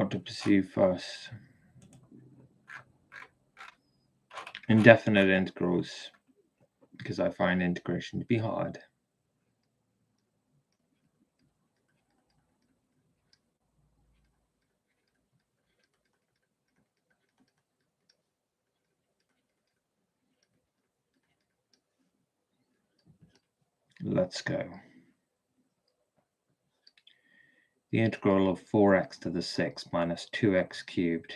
what to pursue first. Indefinite integrals, because I find integration to be hard. Let's go. The integral of 4x to the 6 minus 2x cubed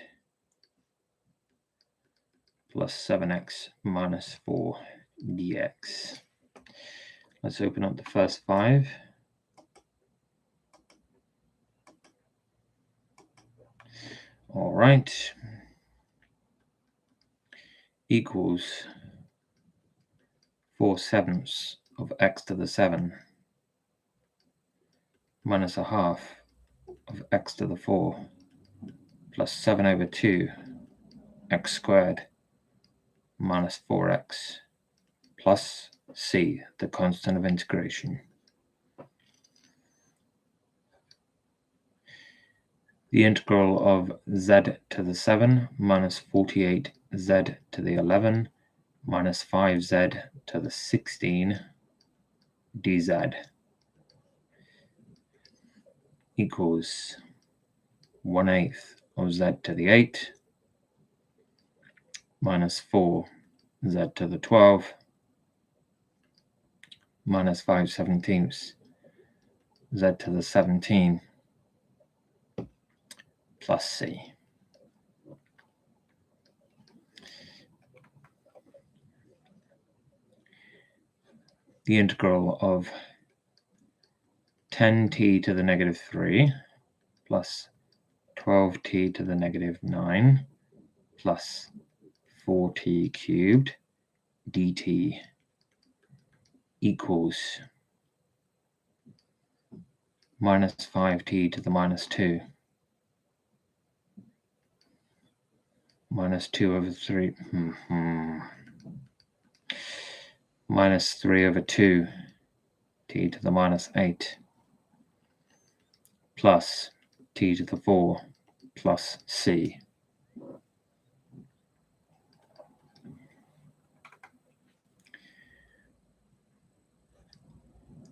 plus 7x minus 4 dx. Let's open up the first 5. All right. Equals 4/7 of x to the 7 minus a half of x to the 4 plus 7/2 x squared minus 4x plus c, the constant of integration. The integral of z to the 7 minus 48z to the 11 minus 5z to the 16 dz equals 1/8 of z to the 8 minus 4z to the 12 minus 5/17 z to the 17 plus c. The integral of 10t to the negative 3 plus 12t to the negative 9 plus 4t cubed dt equals minus 5t to the minus 2 minus 2/3 minus 3/2 t to the minus 8 plus t to the 4 plus c.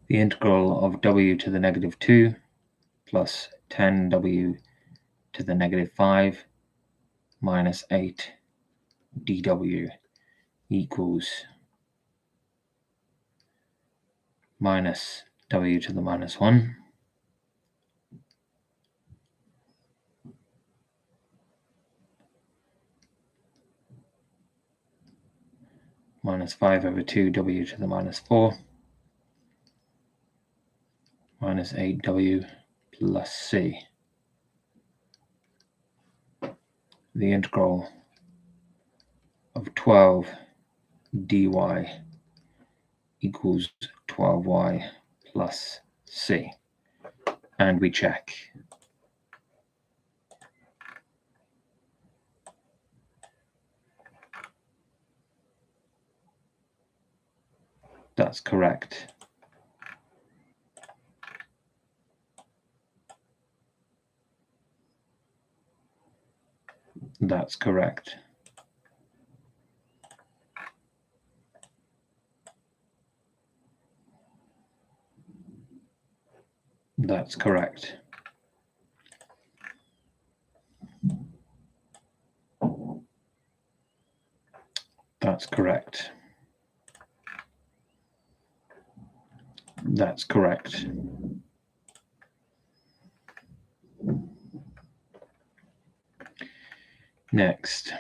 The integral of w to the negative 2 plus 10w to the negative 5 minus 8 dw equals minus w to the minus 1 minus 5/2 w to the minus 4 minus 8w plus c. The integral of 12 dy equals 12y plus c. And we check. That's correct. That's correct. That's correct. That's correct. That's correct. Next.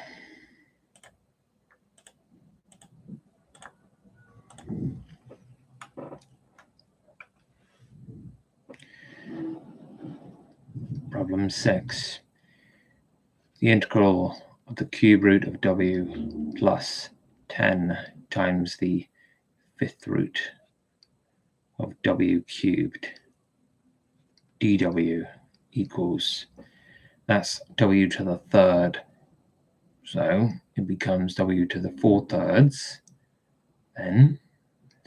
Problem 6. The integral of the cube root of w plus 10 times the 5th root of w cubed dw equals, that's w to the 3rd, so it becomes w to the 4/3, then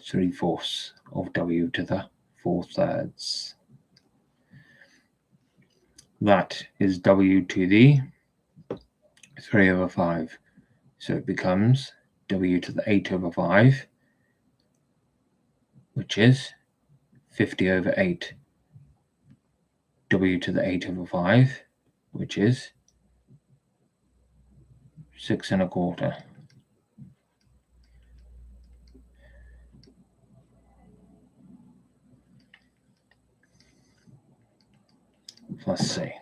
3/4 of w to the 4/3. that is w to the 3 over 5. So it becomes w to the 8 over 5, which is 50 over 8. W to the 8 over 5, which is 6 1/4. Plus C.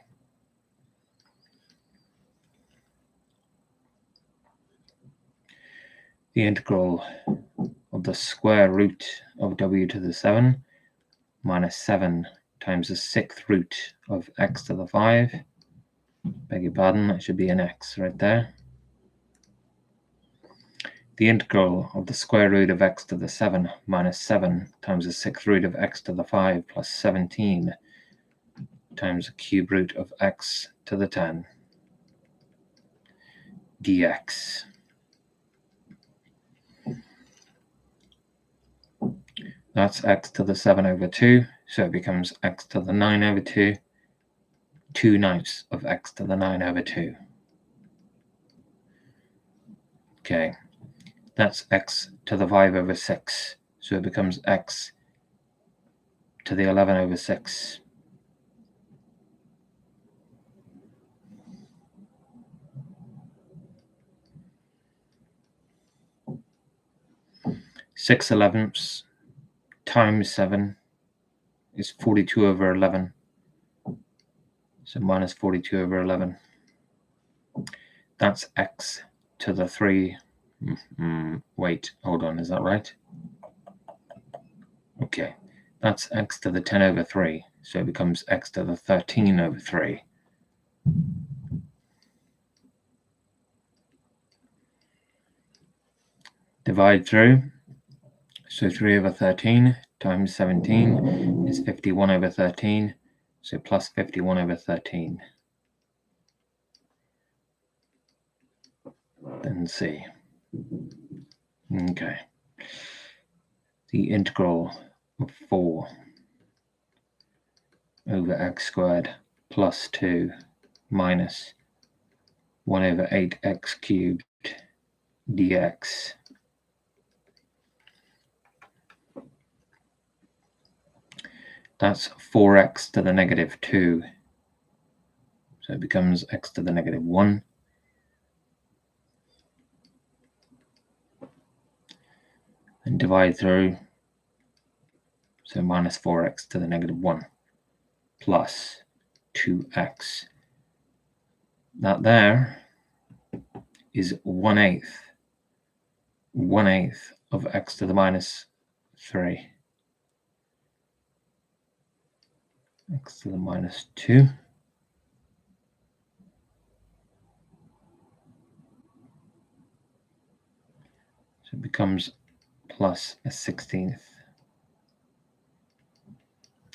The integral of the square root of w to the 7 minus 7 times the 6th root of x to the 5. Beg your pardon, that should be an x right there. The integral of the square root of x to the 7 minus 7 times the 6th root of x to the 5 plus 17 times the cube root of x to the 10 dx. That's x to the 7 over 2, so it becomes x to the 9 over 2, 2/9 of x to the 9 over 2. Okay, that's x to the 5 over 6, so it becomes x to the 11 over 6. Six elevenths times 7 is 42 over 11. So minus 42 over 11. That's x to the 3. Wait, hold on, is that right? Okay, that's x to the 10 over 3. So it becomes x to the 13 over 3. Divide through. So 3 over 13 times 17 is 51 over 13. So plus 51 over 13. Then C. Okay. The integral of 4 over x squared plus 2 minus 1 over 8x cubed dx. That's 4x to the negative 2. So it becomes x to the negative 1. And divide through. So minus 4x to the negative 1 plus 2x. That there is 1/8. 1/8 of x to the minus 3. X to the minus 2. So it becomes plus a 16th,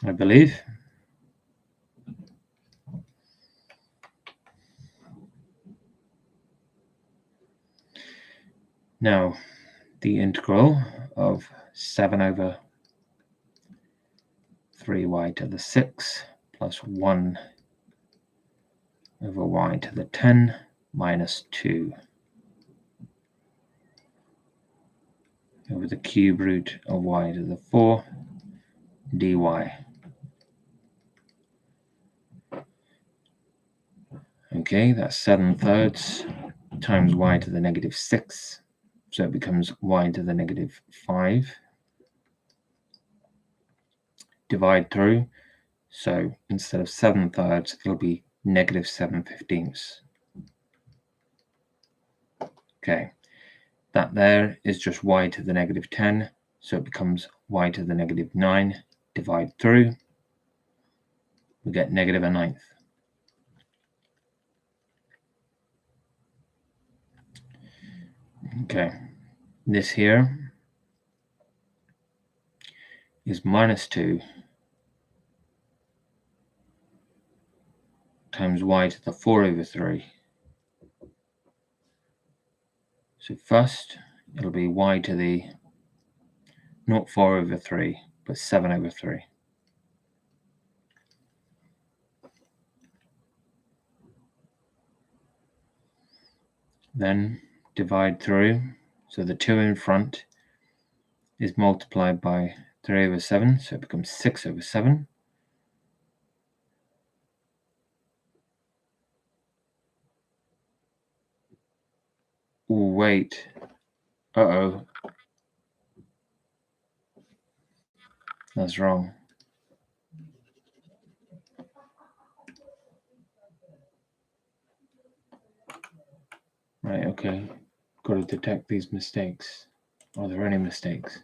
I believe. Now, the integral of 7 over 3y to the 6 plus 1 over y to the 10 minus 2 over the cube root of y to the 4 dy. Okay, that's 7/3 times y to the negative 6. So it becomes y to the negative 5. Divide through. So instead of 7/3, it'll be negative 7/15. Okay, that there is just y to the negative 10. So it becomes y to the negative 9. Divide through. We get negative a 9th. Okay, this here is minus 2 times y to the 4 over 3. So first, it'll be y to the not 4 over 3, but 7 over 3. Then divide through. So the 2 in front is multiplied by 3 over 7, so it becomes 6 over 7. Ooh, wait. Uh-oh. That's wrong. Right, okay. Got to detect these mistakes. Are there any mistakes?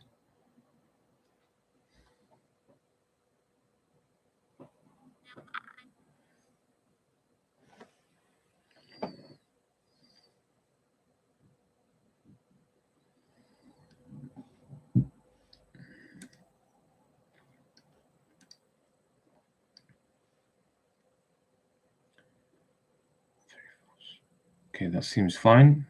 Okay, that seems fine.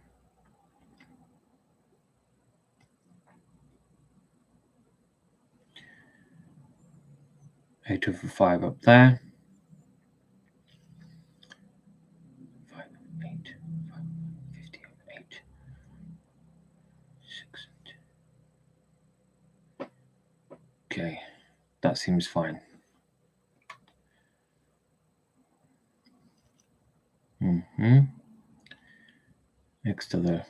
8 over 5 up there. 5 over 8. 5, 50 over 8. 6 and 2. Okay, that seems fine. X to the,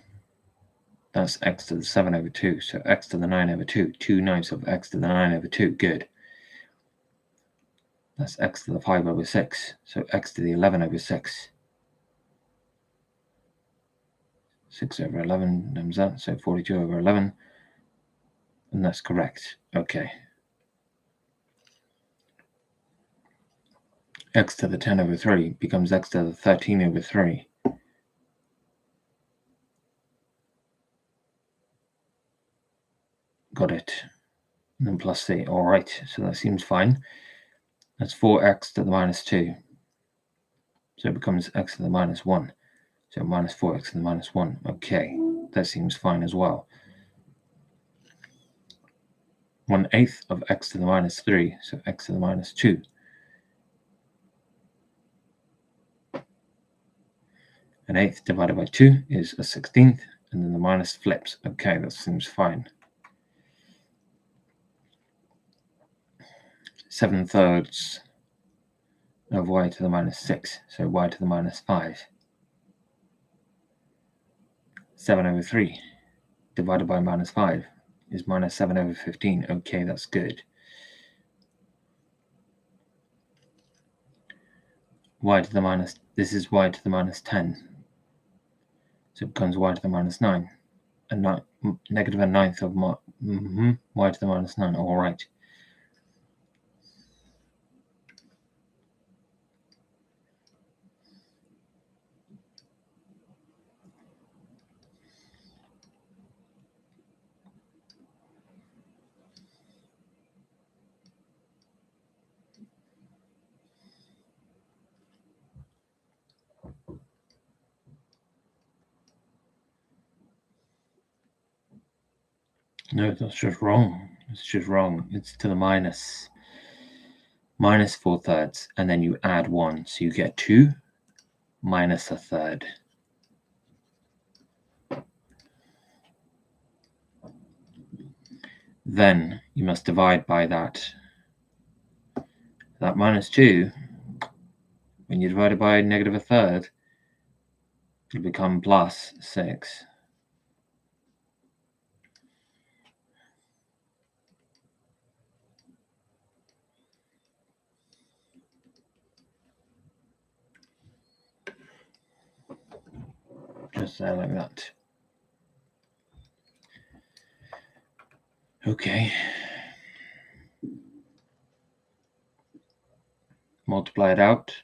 that's x to the 7 over 2, so x to the 9 over 2. 2/9 of x to the 9 over 2, good. That's x to the 5 over 6, so x to the 11 over 6. 6 over 11 comes that, so 42 over 11. And that's correct. Okay. X to the 10 over 3 becomes x to the 13 over 3. Got it. And then plus c. All right, so that seems fine. That's 4x to the minus 2. So it becomes x to the minus 1. So minus 4x to the minus 1. Okay, that seems fine as well. 1/8 of x to the minus 3, so x to the minus 2. An eighth divided by 2 is a 16th, and then the minus flips. Okay, that seems fine. 7/3 of y to the minus 6, so y to the minus 5. 7 over 3 divided by minus 5 is minus 7 over 15. Okay, that's good. Y to the minus, this is y to the minus 10. So it becomes y to the minus 9. And negative a ninth of y to the minus 9. All right. No, that's just wrong. It's just wrong. It's to the minus 4/3, and then you add 1, so you get 2 minus 1/3. Then you must divide by that. That minus 2, when you divide it by negative 1/3, it'll become plus 6. Just there like that. Okay. Multiply it out.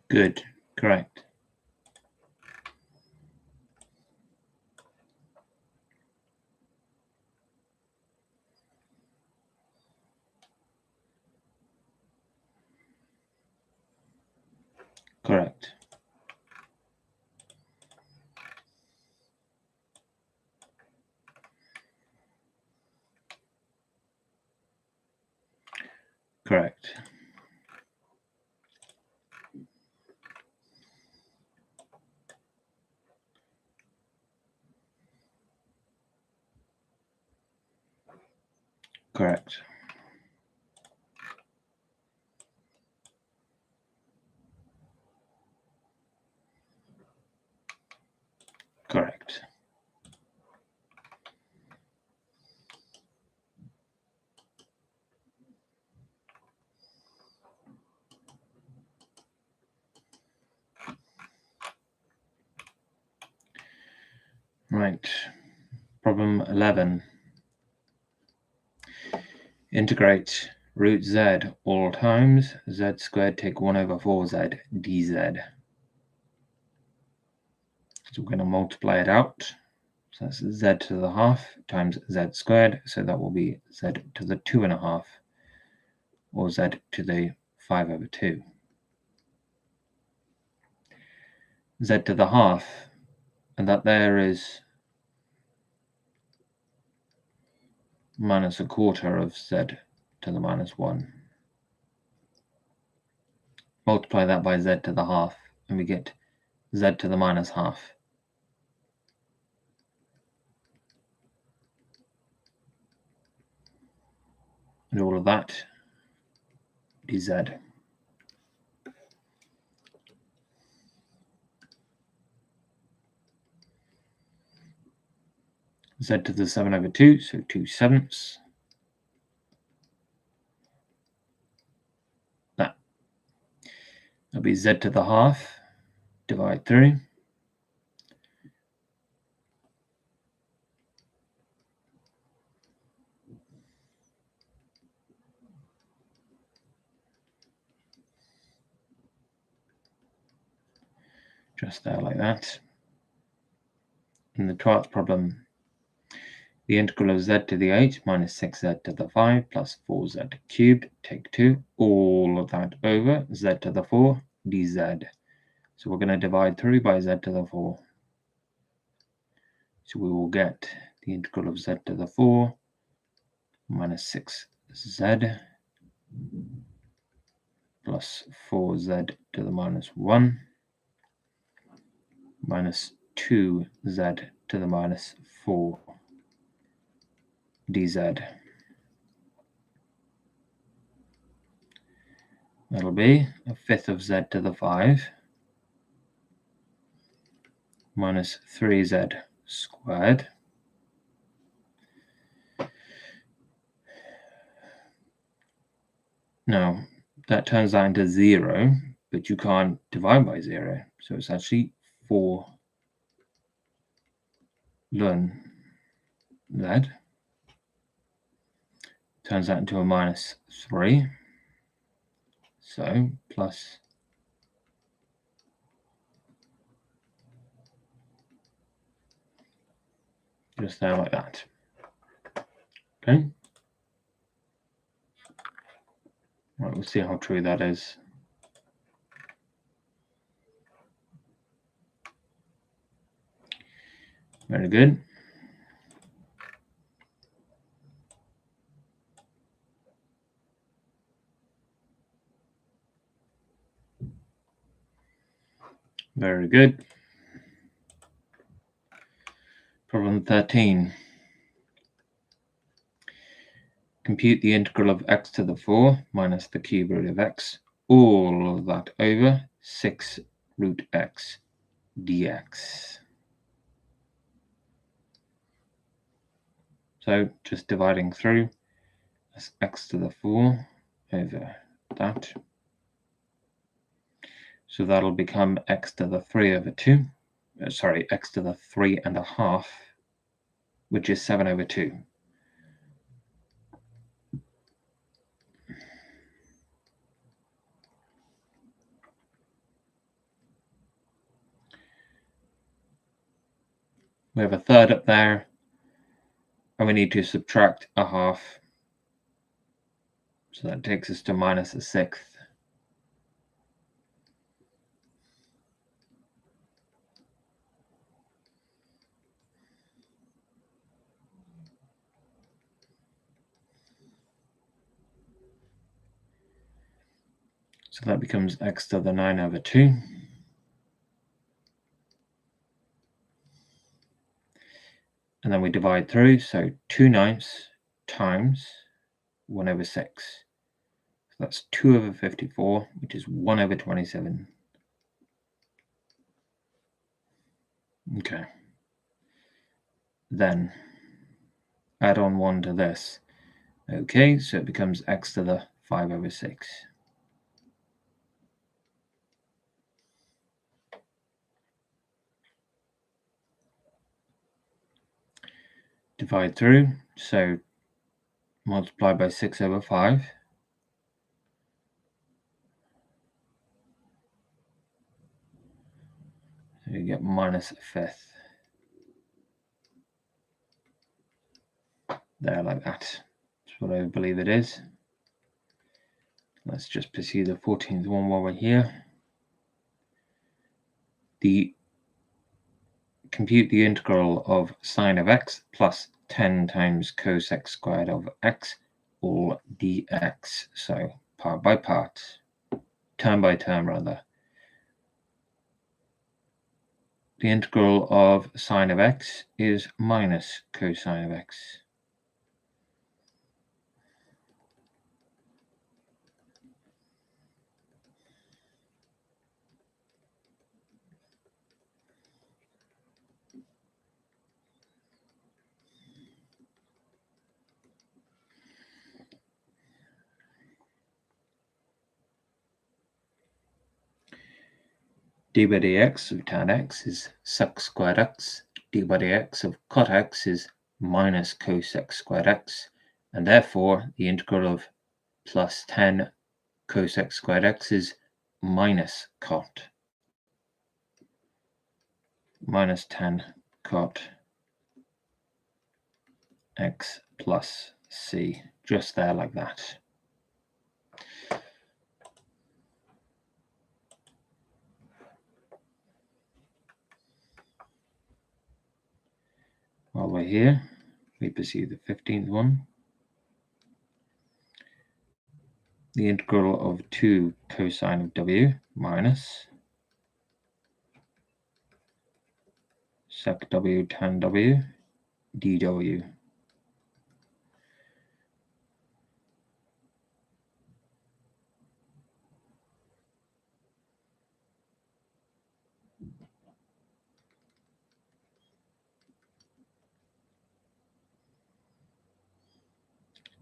Good. Correct. Correct. Correct. Correct. Correct. Right. Problem 11. Integrate root z all times z squared take 1 over 4z dz. So we're going to multiply it out. So that's z to the half times z squared. So that will be z to the 2.5 or z to the 5 over 2. Z to the half, and that there is minus a quarter of z to the minus 1. Multiply that by z to the half, and we get z to the minus half. And all of that dz. Z to the 7 over 2, so 2/7. That'll be z to the half, divide through. Just there like that. In the 12th problem, the integral of z to the 8 minus 6z to the 5 plus 4z cubed, take 2, all of that over z to the 4 dz. So we're going to divide through by z to the 4. So we will get the integral of z to the 4 minus 6z plus 4z to the minus 1 minus 2z to the minus 4 dz. That'll be a fifth of z to the 5 minus 3z squared. Now, that turns that into 0, but you can't divide by 0. So it's actually 4 ln z. Turns that into a minus 3. So plus just there like that. Okay. Right, we'll see how true that is. Very good. Very good. Problem 13. Compute the integral of x to the 4 minus the cube root of x, all of that over 6 root x dx. So just dividing through, that's x to the 4 over that. So that'll become x to the 3 over 2. X to the 3.5, which is 7 over 2. We have a third up there, and we need to subtract a half. So that takes us to minus a sixth. So that becomes x to the 9 over 2. And then we divide through, so 2/9 times 1 over 6. So that's 2 over 54, which is 1 over 27. Okay. Then add on 1 to this. Okay, so it becomes x to the 5 over 6. Divide through, so multiply by 6 over 5. So you get minus a fifth. There, like that. That's what I believe it is. Let's just pursue the 14th one while we're here. Compute the integral of sine of x plus 10 times cos x squared of x, all dx. So part by part, term by term rather. The integral of sine of x is minus cosine of x. d by dx of tan x is sec squared x. d by dx of cot x is minus cos x squared x. And therefore, the integral of plus 10 cos x squared x is minus cot. Minus 10 cot x plus c. Just there like that. While we're here, we pursue the 15th one. The integral of 2 cosine of w minus sec w tan w dw.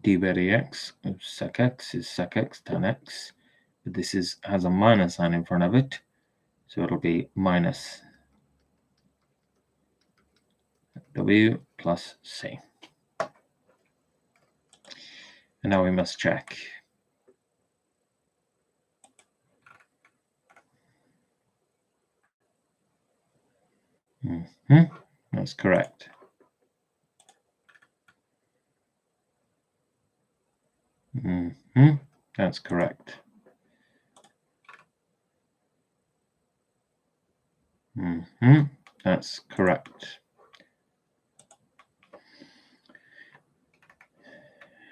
d by dx of sec x is sec x tan x, but this has a minus sign in front of it, so it'll be minus w plus c. And now we must check. That's correct. That's correct. That's correct.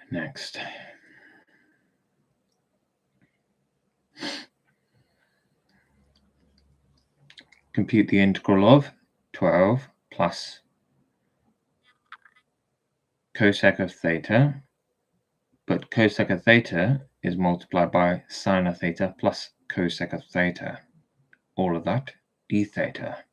Next. Compute the integral of 12 plus cosec of theta, but cosec of theta is multiplied by sine of theta plus cosec of theta. All of that d theta.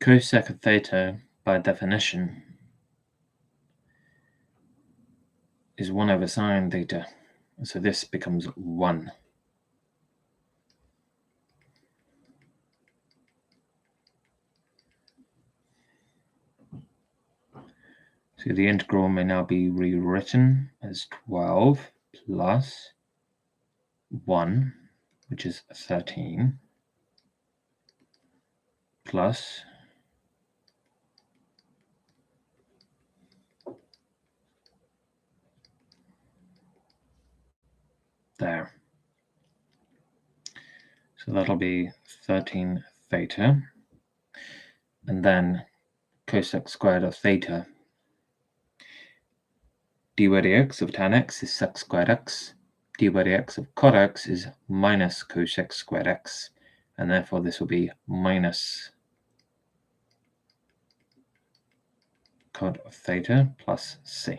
cosec of theta, by definition, is 1 over sine theta. So this becomes 1. So the integral may now be rewritten as 12 plus 1, which is 13, plus there. So that'll be 13 theta. And then cosec squared of theta. dy dx of tan x is sec squared x. dy dx of cot x is minus cosec squared x. And therefore this will be minus cot of theta plus c.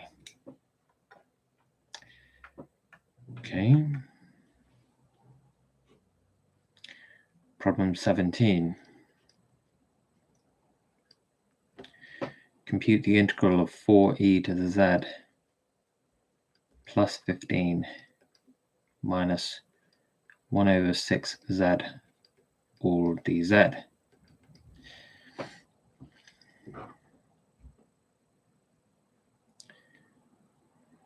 Okay. Problem 17. Compute the integral of 4e to the z plus 15 minus 1 over 6z all dz.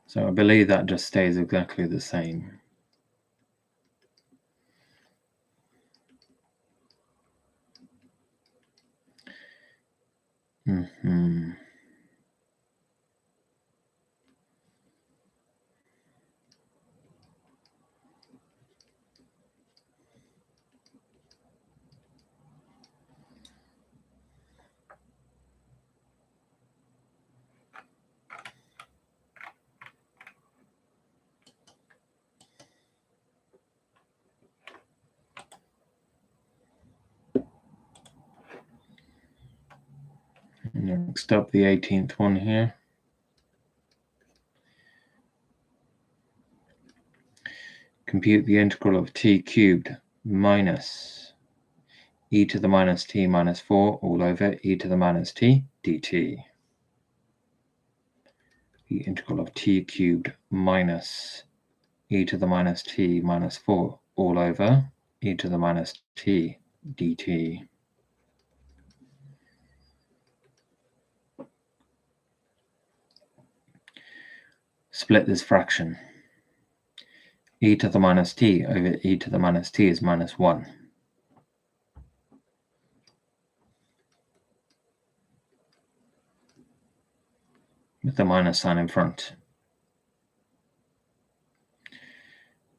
So I believe that just stays exactly the same. Next up, the 18th one here. Compute the integral of t cubed minus e to the minus t minus 4 all over e to the minus t dt. The integral of t cubed minus e to the minus t minus 4 all over e to the minus t dt. Split this fraction. E to the minus t over e to the minus t is minus 1. With the minus sign in front.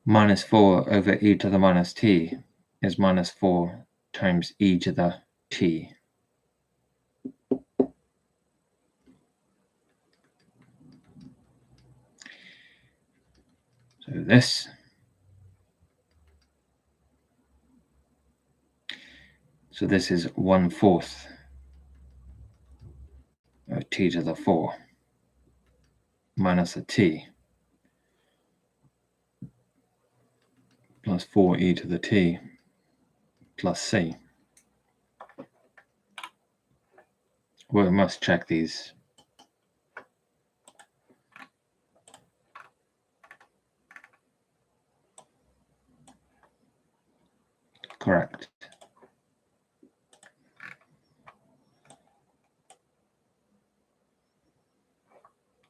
Minus 4 over e to the minus t is minus 4 times e to the t. So this is 1/4 of t to the 4 minus a t plus 4e to the t plus c. Well, we must check these. Correct.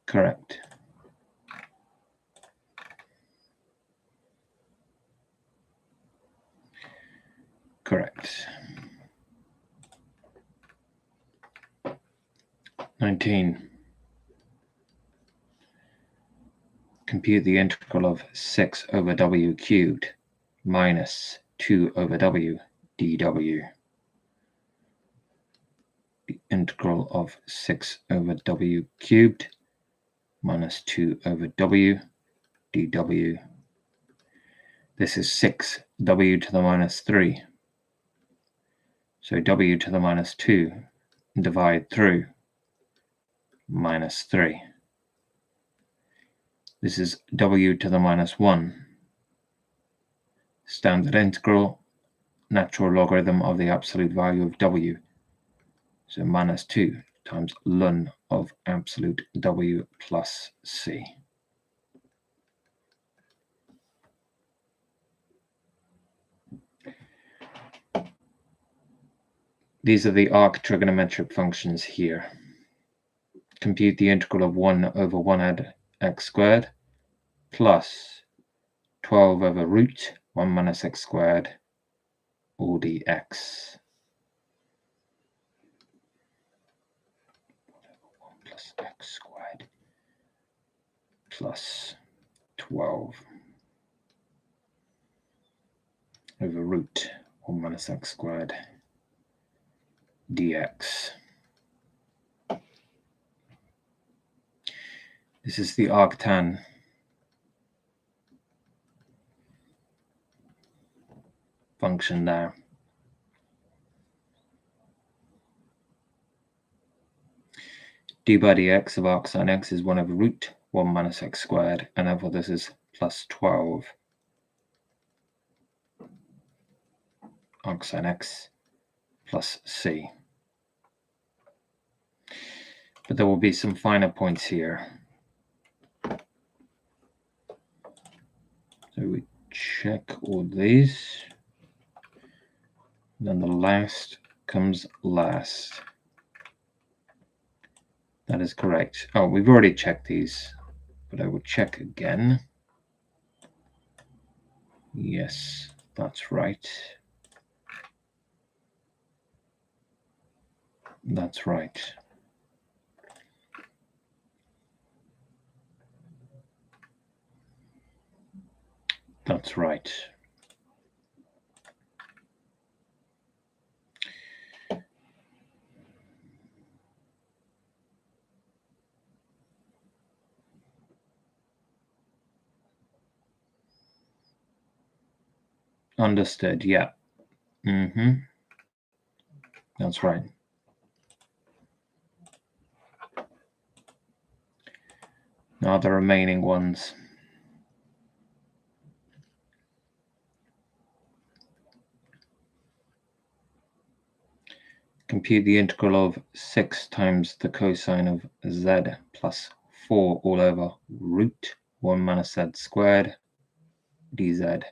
Correct. Correct. 19. Compute the integral of 6 over w cubed minus 2 over w dw. The integral of 6 over w cubed minus 2 over w dw. This is 6w to the minus 3. So w to the minus 2 divide through minus 3. This is w to the minus 1. Standard integral, natural logarithm of the absolute value of w. So minus 2 times ln of absolute W plus C. These are the arc trigonometric functions here. Compute the integral of 1 over 1 add x squared plus 12 over root 1 minus x squared all dx. 1 plus x squared plus 12 over root 1 minus x squared dx. This is the arctan function there. D by dx of arc sine x is 1 over root 1 minus x squared, and therefore this is plus 12 arc sine x plus c. But there will be some finer points here. So we check all these. Then the last comes last. That is correct. Oh, we've already checked these, but I will check again. Yes, that's right. That's right. That's right. Understood, yeah. That's right. Now the remaining ones. Compute the integral of 6 times the cosine of z plus 4 all over root 1 minus z squared dz.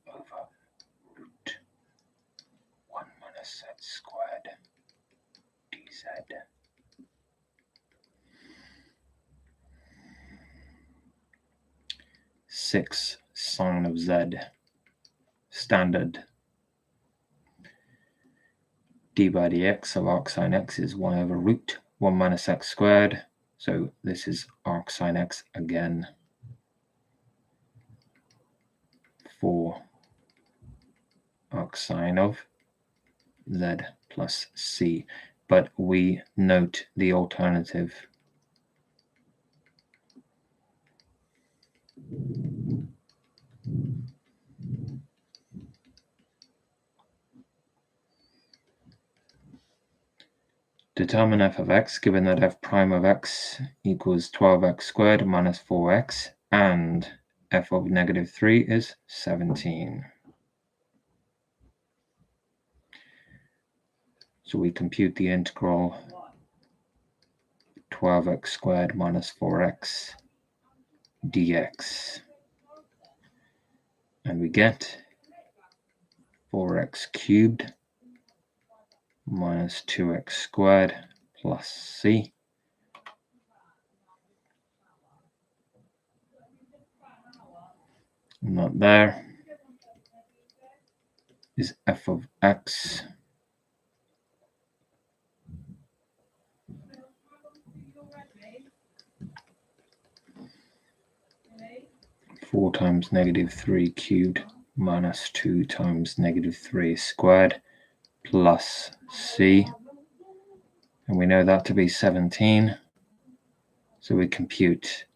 Over root 1 minus z squared dz. Six sine of z standard. D by dx of arc sine x is 1 over root 1 minus x squared. So this is arc sine x again. 4 arc sine of z plus c. But we note the alternative. Determine f of x given that f prime of x equals 12x squared minus 4x and f of negative 3 is 17. So we compute the integral 12x squared minus 4x dx. And we get 4x cubed minus 2x squared plus c. Not there is f of x. Four times negative 3 cubed minus 2 times negative 3 squared plus c. And we know that to be 17. So we compute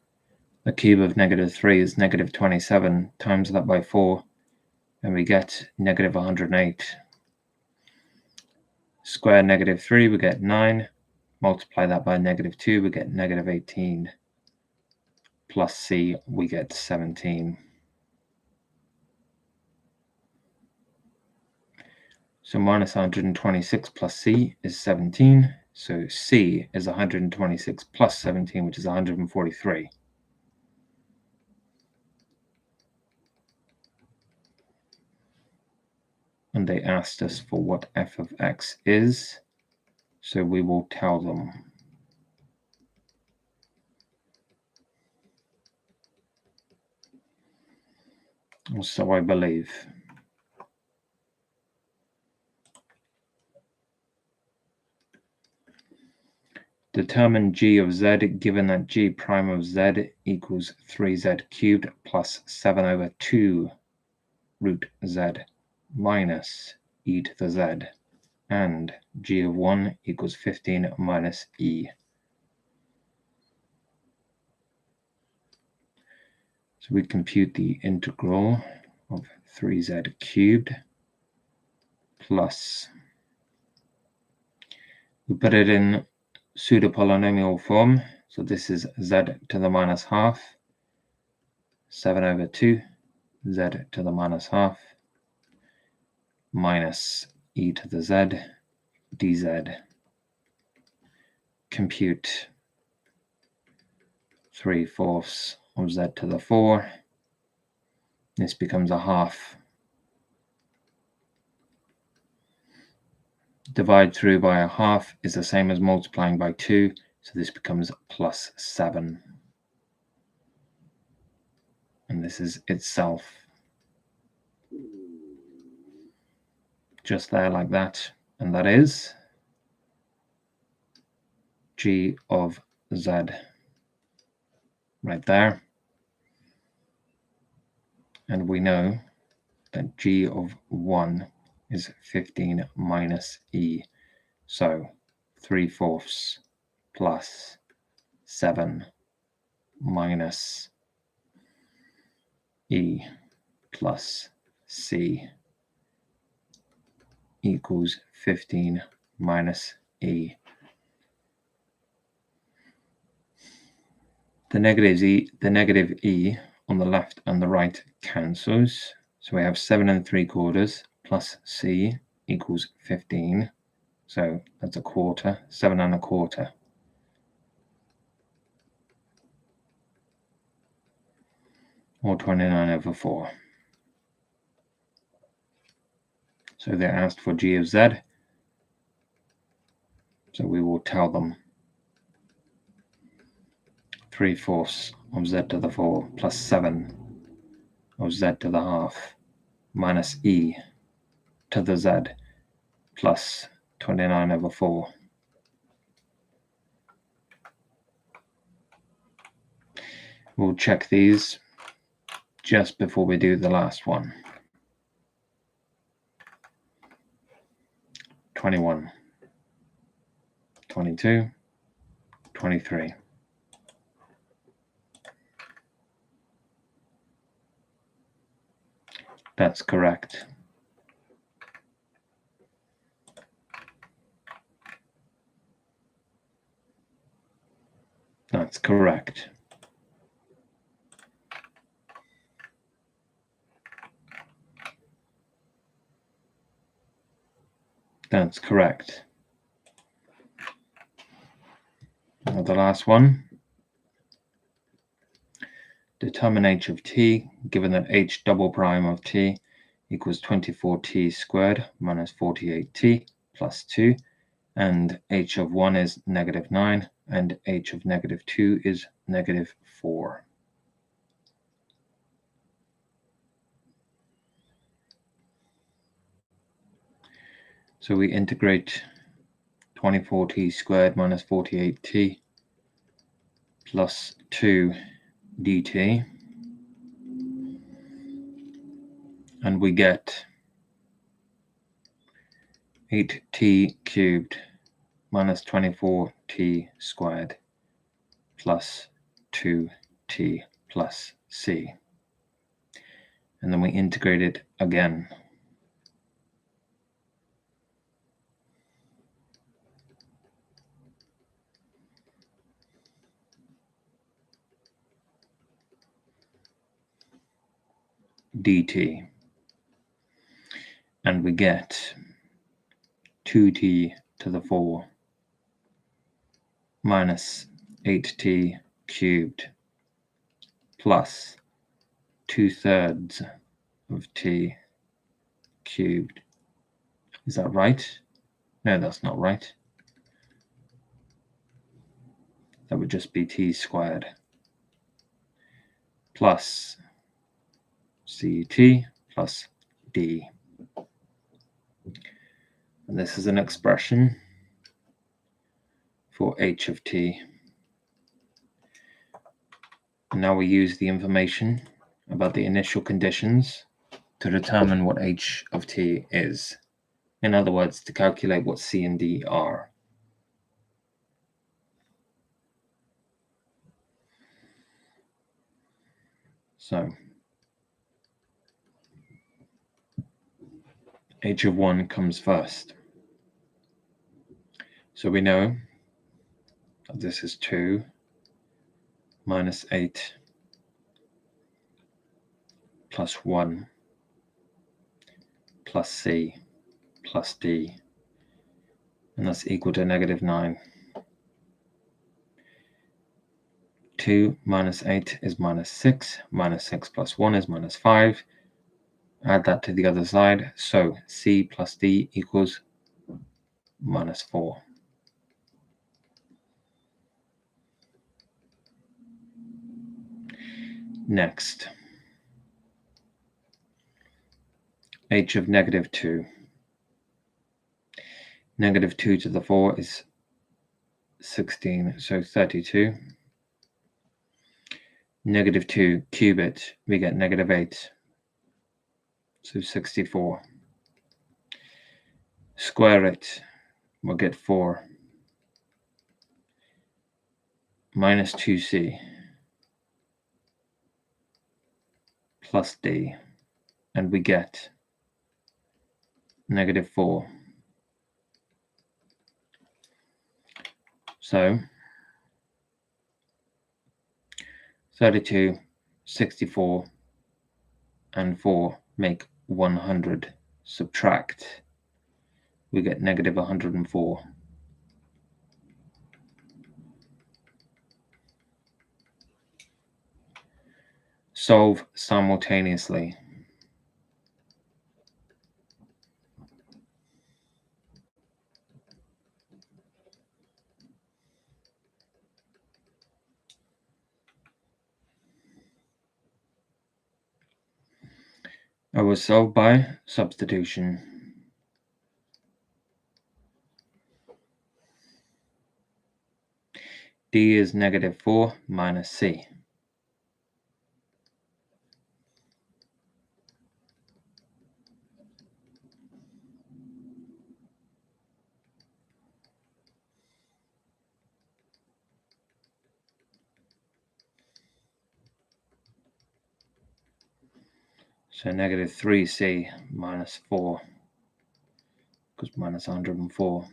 the cube of negative 3 is negative 27, times that by 4, and we get negative 108. Square negative 3, we get 9. Multiply that by negative 2, we get negative 18. plus c, we get 17. So minus 126 plus c is 17. So c is 126 plus 17, which is 143. And they asked us for what f of x is, so we will tell them. So I believe. Determine g of z given that g prime of z equals 3z cubed plus 7 over 2 root z minus e to the z, and g of 1 equals 15 minus e. So we compute the integral of 3z cubed plus, we put it in pseudo-polynomial form. So this is z to the minus half, 7 over 2, z to the minus half, minus e to the z, dz. Compute 3/4 of z to the 4. This becomes a half. Divide through by a half is the same as multiplying by 2, so this becomes plus 7. And this is itself. Just there like that. And that is g of z. Right there. And we know that g of 1 is 15 minus e. So 3/4 plus 7 minus e plus c equals 15 minus e. The negative e on the left and the right cancels. So we have 7 3/4 plus c equals 15. So that's a quarter, 7 1/4. Or 29 over 4. So they're asked for g of z. So we will tell them 3/4 of z to the 4 plus 7 of z to the half minus e to the z plus 29 over 4. We'll check these just before we do the last one. 21, 22, 23. That's correct. That's correct. That's correct. Now the last one. Determine h of t, given that h double prime of t equals 24t squared minus 48t plus 2, and h of 1 is negative 9, and h of negative 2 is negative 4. So we integrate 24t squared minus 48t plus 2 dt, and we get 8t cubed minus 24t squared plus 2t plus c. And then we integrate it again. dt. And we get 2t to the 4 minus 8t cubed plus 2/3 of t cubed. Is that right? No, that's not right. That would just be t squared plus ct plus d. And this is an expression for h of t. And now we use the information about the initial conditions to determine what h of t is. In other words, to calculate what c and d are. So h of 1 comes first. So we know that this is 2 minus 8 plus 1 plus c plus d, and that's equal to -9. 2 minus 8 is -6, minus 6 plus 1 is -5. Add that to the other side, so c plus d equals -4. Next, h of -2. -2 to the 4 is 16, so 32. -2 cube it, we get -8, so 64. Square it, we'll get 4. Minus 2c plus d, and we get -4. So 32, 64, and 4 make 100. Subtract, we get -104. Solve simultaneously. I will solve by substitution. D is -4 minus c. So -3c minus 4 equals -104.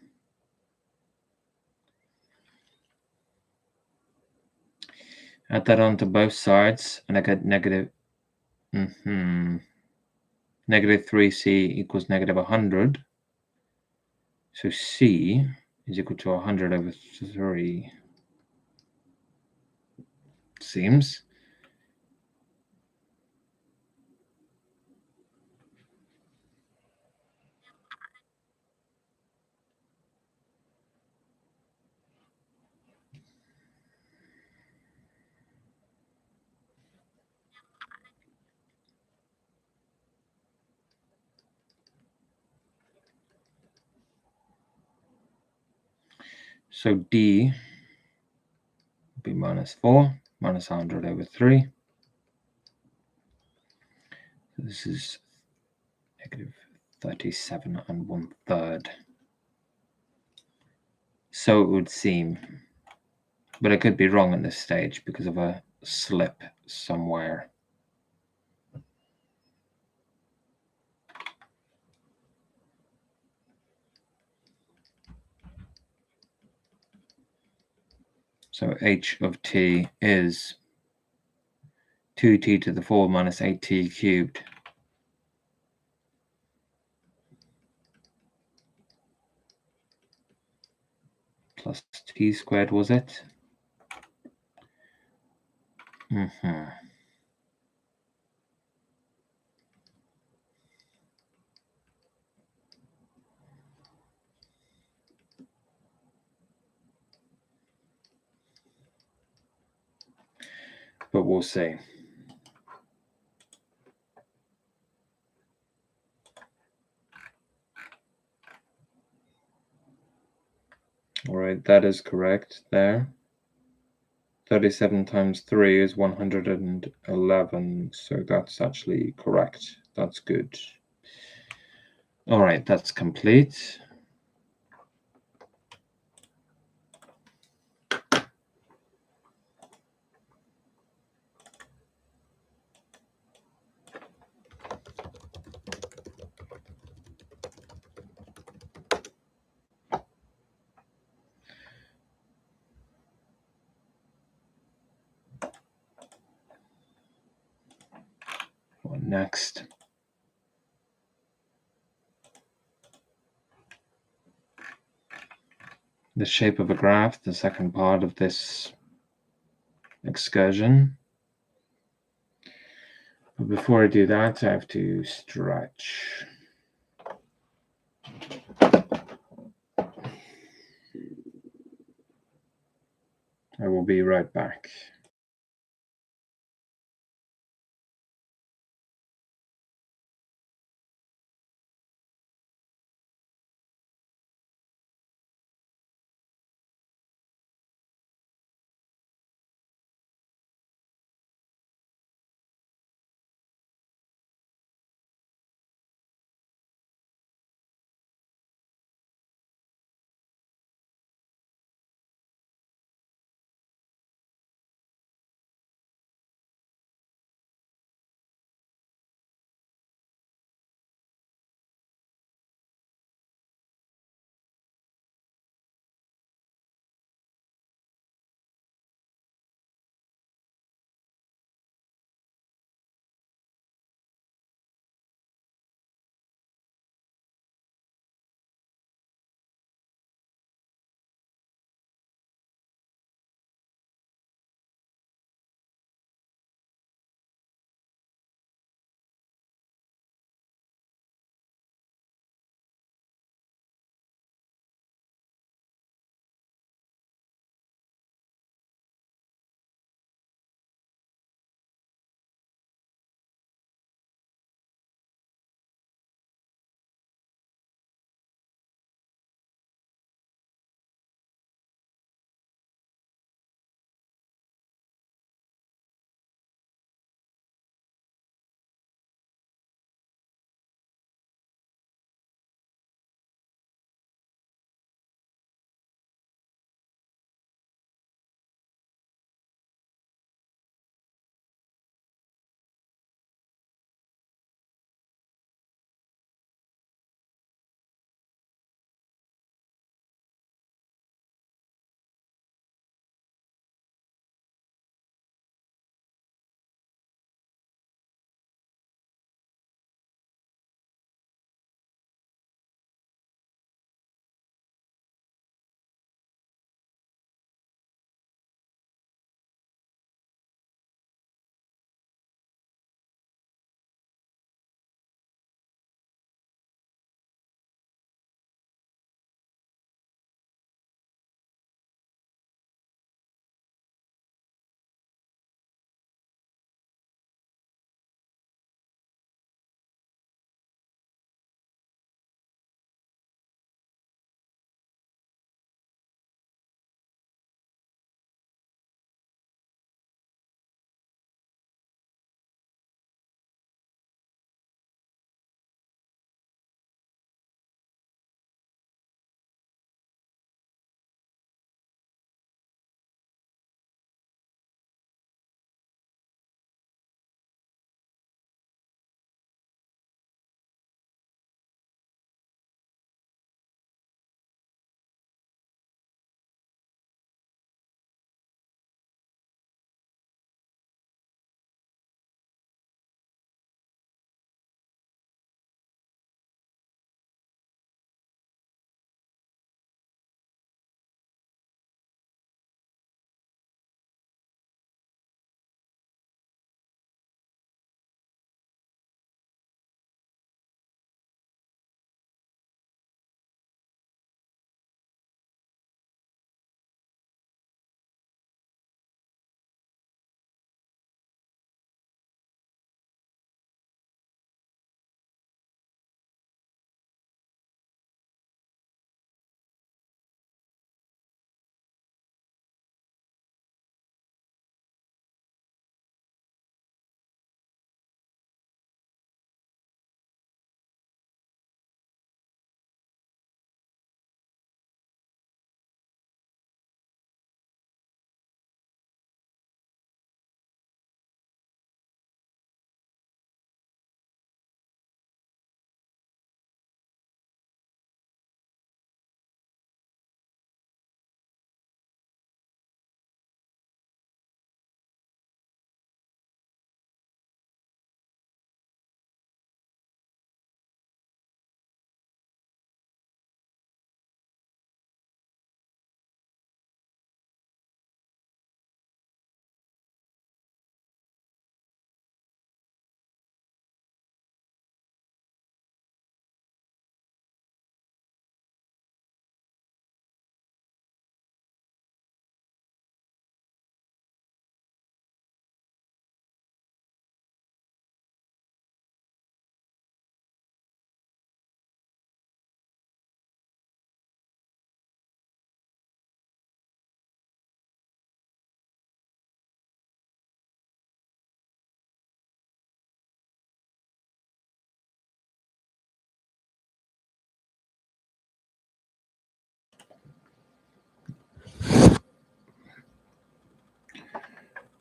Add that onto both sides, and I get -3c equals -100. So c is equal to 100 over 3. Seems. So d will be -4 minus 100 over 3. So this is -37 1/3. So it would seem, but I could be wrong at this stage because of a slip somewhere. So h of t is 2t to the 4 minus 8t cubed plus t squared, was it? But we'll see. All right, that is correct there. 37 times 3 is 111, so that's actually correct. That's good. All right, that's complete. Next. The shape of a graph, the second part of this excursion. But before I do that, I have to stretch. I will be right back.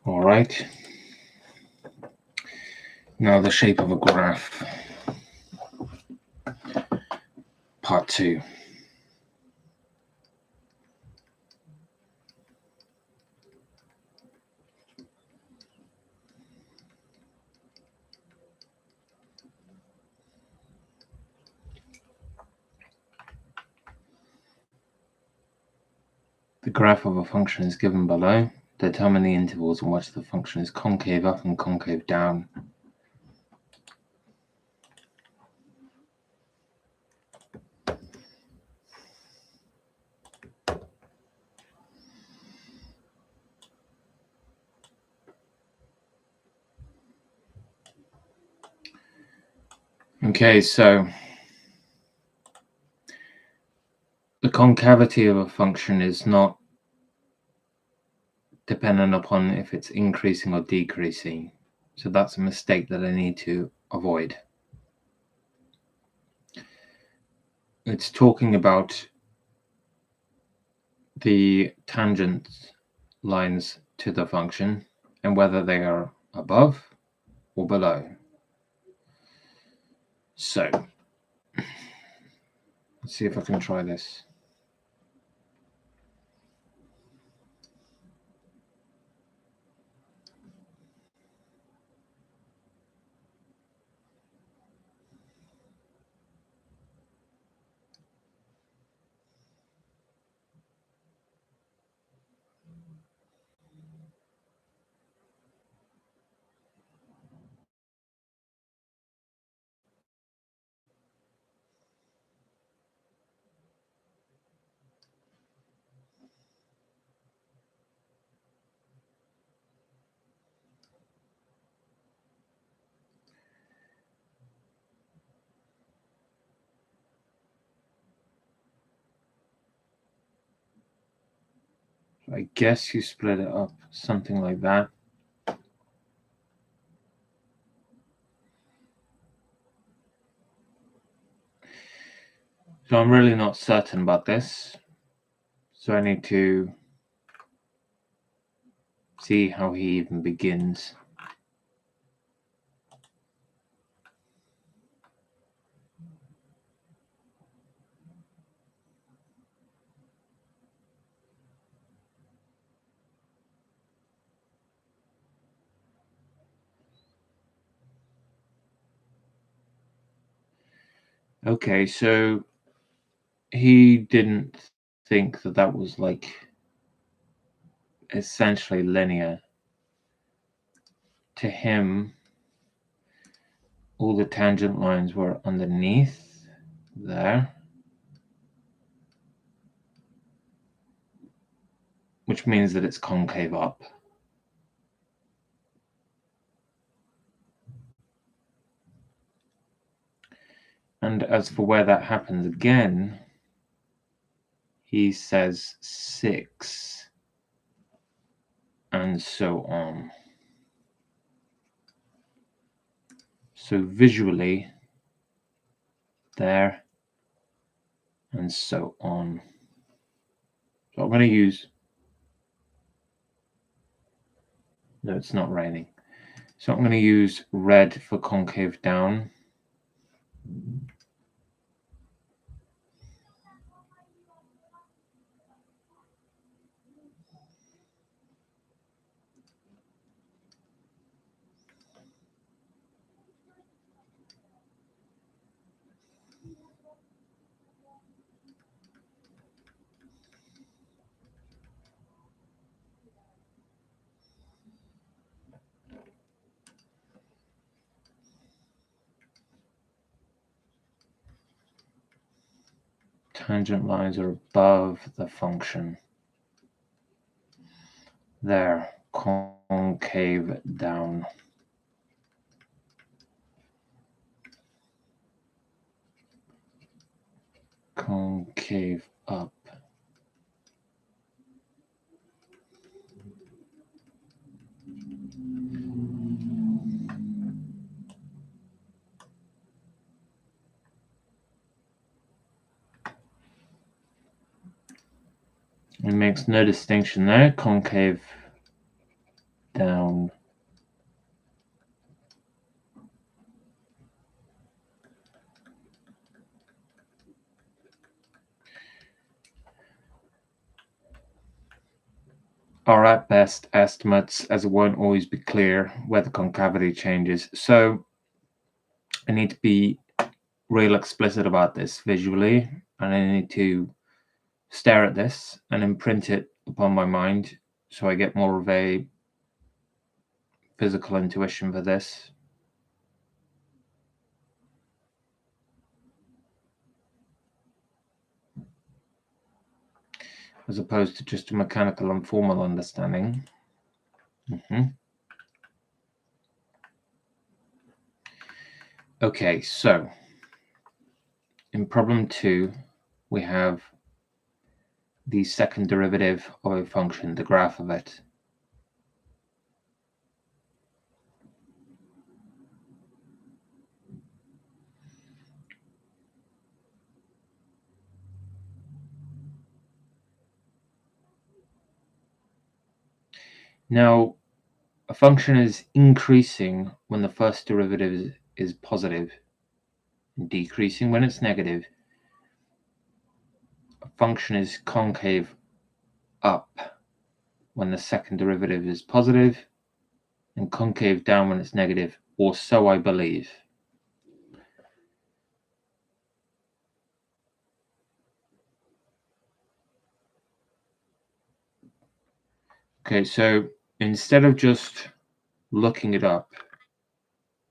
All right. Now the shape of a graph. Part 2. The graph of a function is given below. Determine the intervals in which the function is concave up and concave down. Okay, so the concavity of a function is not dependent upon if it's increasing or decreasing. So that's a mistake that I need to avoid. It's talking about the tangent lines to the function and whether they are above or below. So let's see if I can try this. I guess you split it up, something like that. So I'm really not certain about this. So I need to see how he even begins. Okay, so he didn't think that that was like essentially linear. To him, all the tangent lines were underneath there, which means that it's concave up. And as for where that happens again, he says 6 and so on. So visually, there and so on. So I'm going to use, no, it's not raining. So I'm going to use red for concave down. Tangent lines are above the function. There, concave down. Concave up. It makes no distinction there. Concave down are at best estimates, as it won't always be clear where the concavity changes. So I need to be real explicit about this visually, and I need to stare at this and imprint it upon my mind so I get more of a physical intuition for this. As opposed to just a mechanical and formal understanding. Okay, so in problem 2, we have the second derivative of a function, the graph of it. Now, a function is increasing when the first derivative is positive, and decreasing when it's negative. A function is concave up when the second derivative is positive, and concave down when it's negative, or so I believe. Okay, so instead of just looking it up,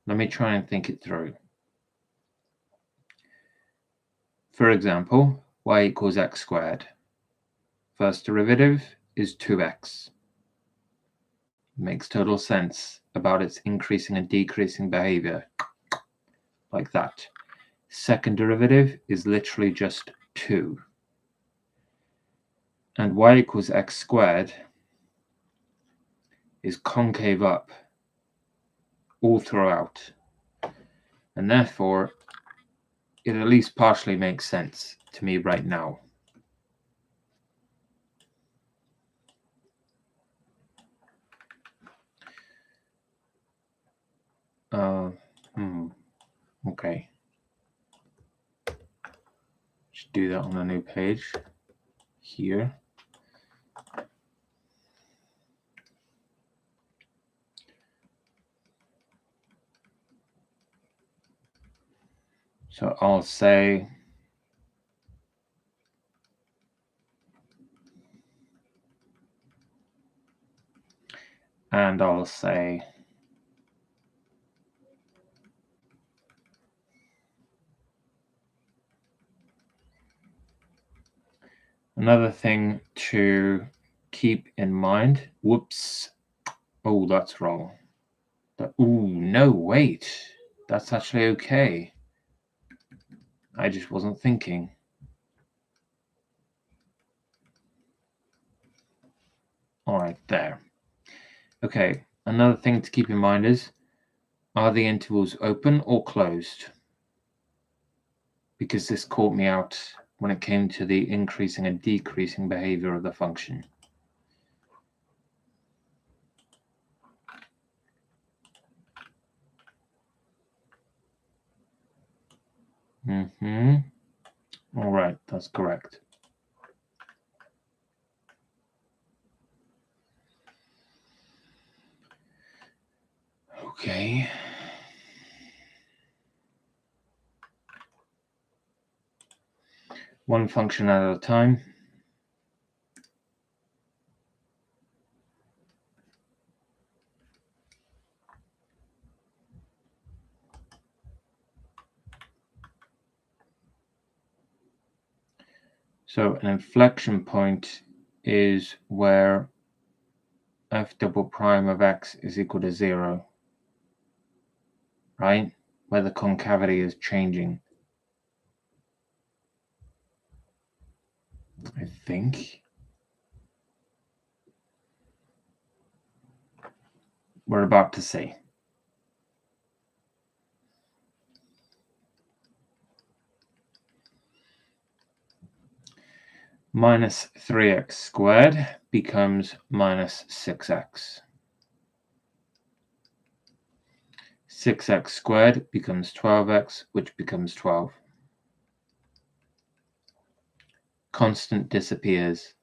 let me try and think it through. For example, y equals x squared. First derivative is 2x. Makes total sense about its increasing and decreasing behavior, like that. Second derivative is literally just 2. And y equals x squared is concave up all throughout. And therefore, it at least partially makes sense to me right now. Okay. Just do that on a new page here. So I'll say and I'll say another thing to keep in mind. Whoops. Oh, that's wrong. Ooh, no, wait. That's actually okay. I just wasn't thinking. All right, there. Okay, another thing to keep in mind is, are the intervals open or closed? Because this caught me out when it came to the increasing and decreasing behavior of the function. All right, that's correct. Okay. One function at a time. So an inflection point is where f double prime of x is equal to 0, right? Where the concavity is changing. I think. We're about to see. Minus 3x squared becomes minus 6x. 6x squared becomes 12x, which becomes 12. Constant disappears.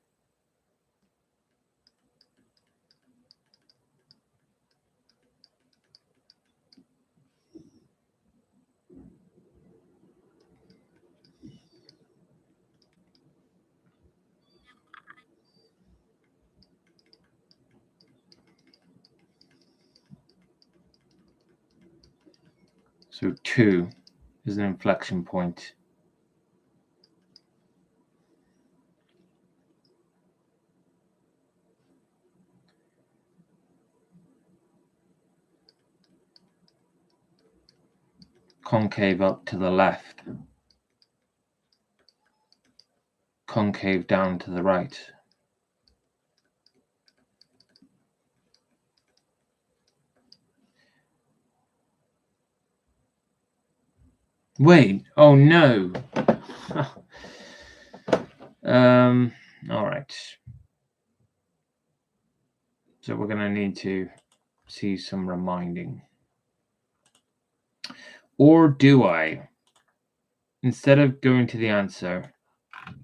So 2 is an inflection point. Concave up to the left. Concave down to the right. Wait, oh no. All right. So we're going to need to see some reminding. Or do I, instead of going to the answer,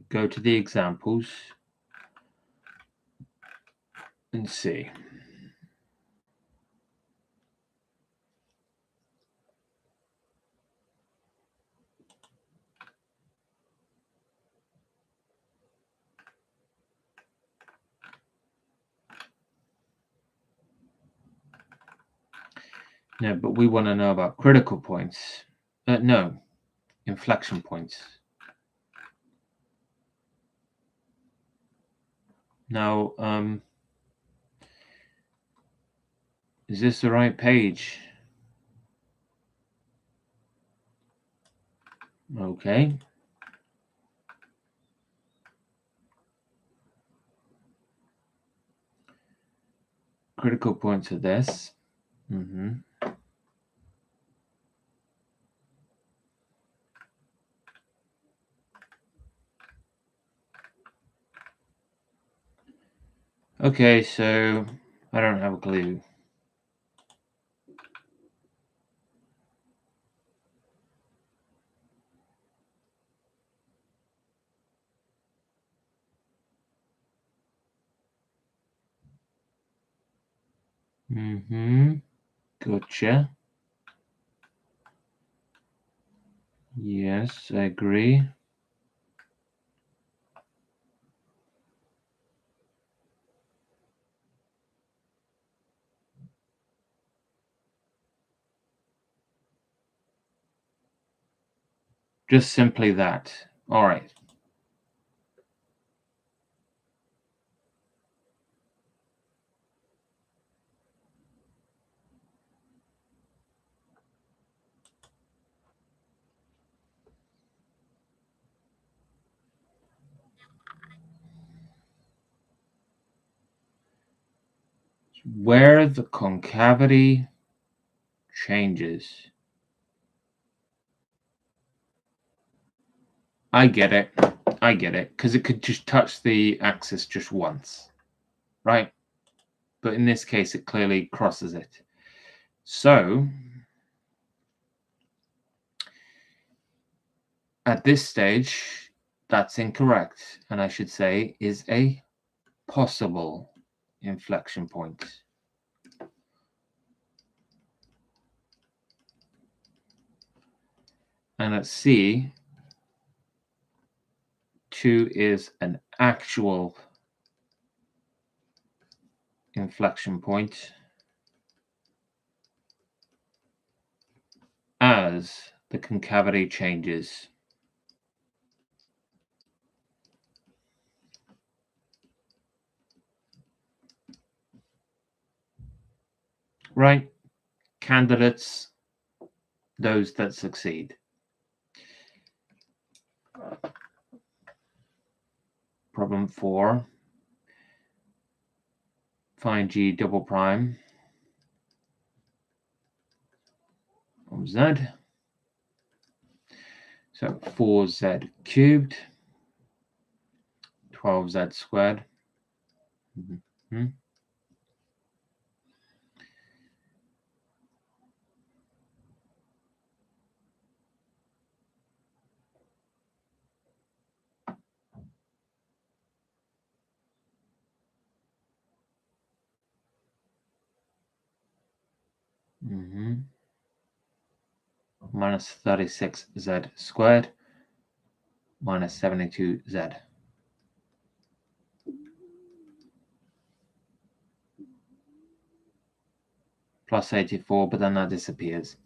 go to the examples and see? No, but we want to know about critical points. No, inflection points. Now, is this the right page? Okay. Critical points are this. Okay, so I don't have a clue. Gotcha. Yes, I agree. Just simply that. All right. Where the concavity changes. I get it. Because it could just touch the axis just once, right? But in this case, it clearly crosses it. So at this stage, that's incorrect. And I should say is a possible inflection point. And at C, 2 is an actual inflection point as the concavity changes. Right? Candidates, those that succeed. Problem 4. Find G double prime of Z. So 4Z cubed, 12Z squared. Minus 36z squared minus 72z. Plus 84, but then that disappears.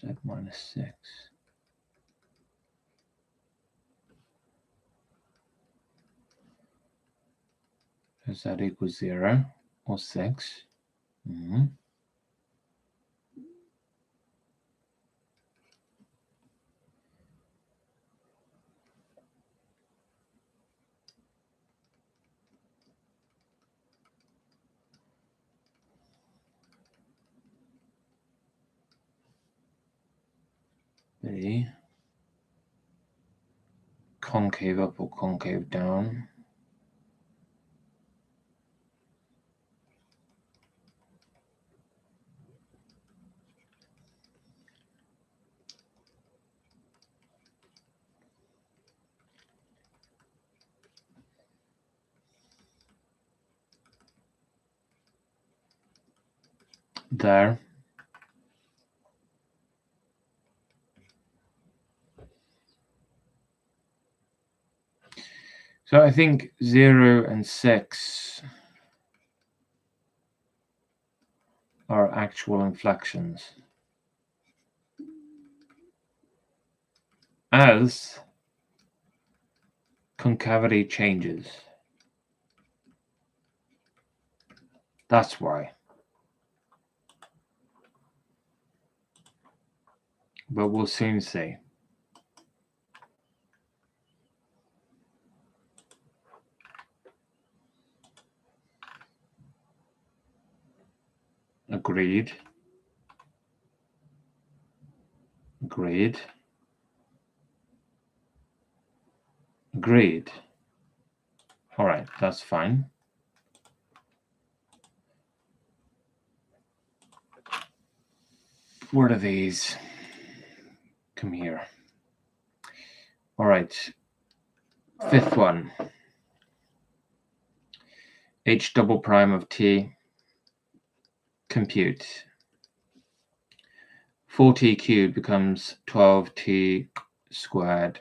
Z minus 6. Does that equal 0 or 6? B. Concave up or concave down? There. So I think 0 and 6 are actual inflections. As concavity changes. That's why. But we'll soon see. Agreed. Agreed. Agreed. All right, that's fine. What are these? Come here. All right. Fifth one. H double prime of t. Compute. 4t cubed becomes 12t squared,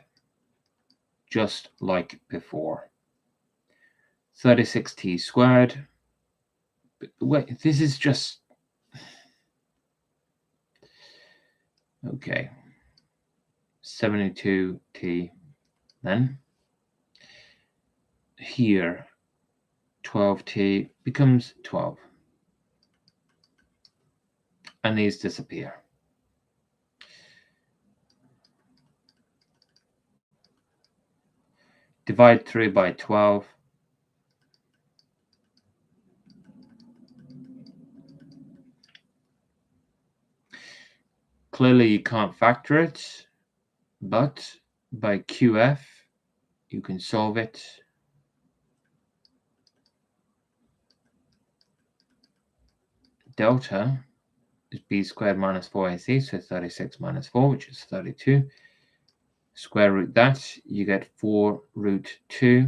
just like before. 36t squared. Wait, this is just... Okay. 72t. Then here, 12t becomes 12. And these disappear. Divide 3 by 12. Clearly you can't factor it, but by QF you can solve it. Delta is b squared minus 4ac, so 36 minus 4, which is 32. Square root that, you get 4 root 2.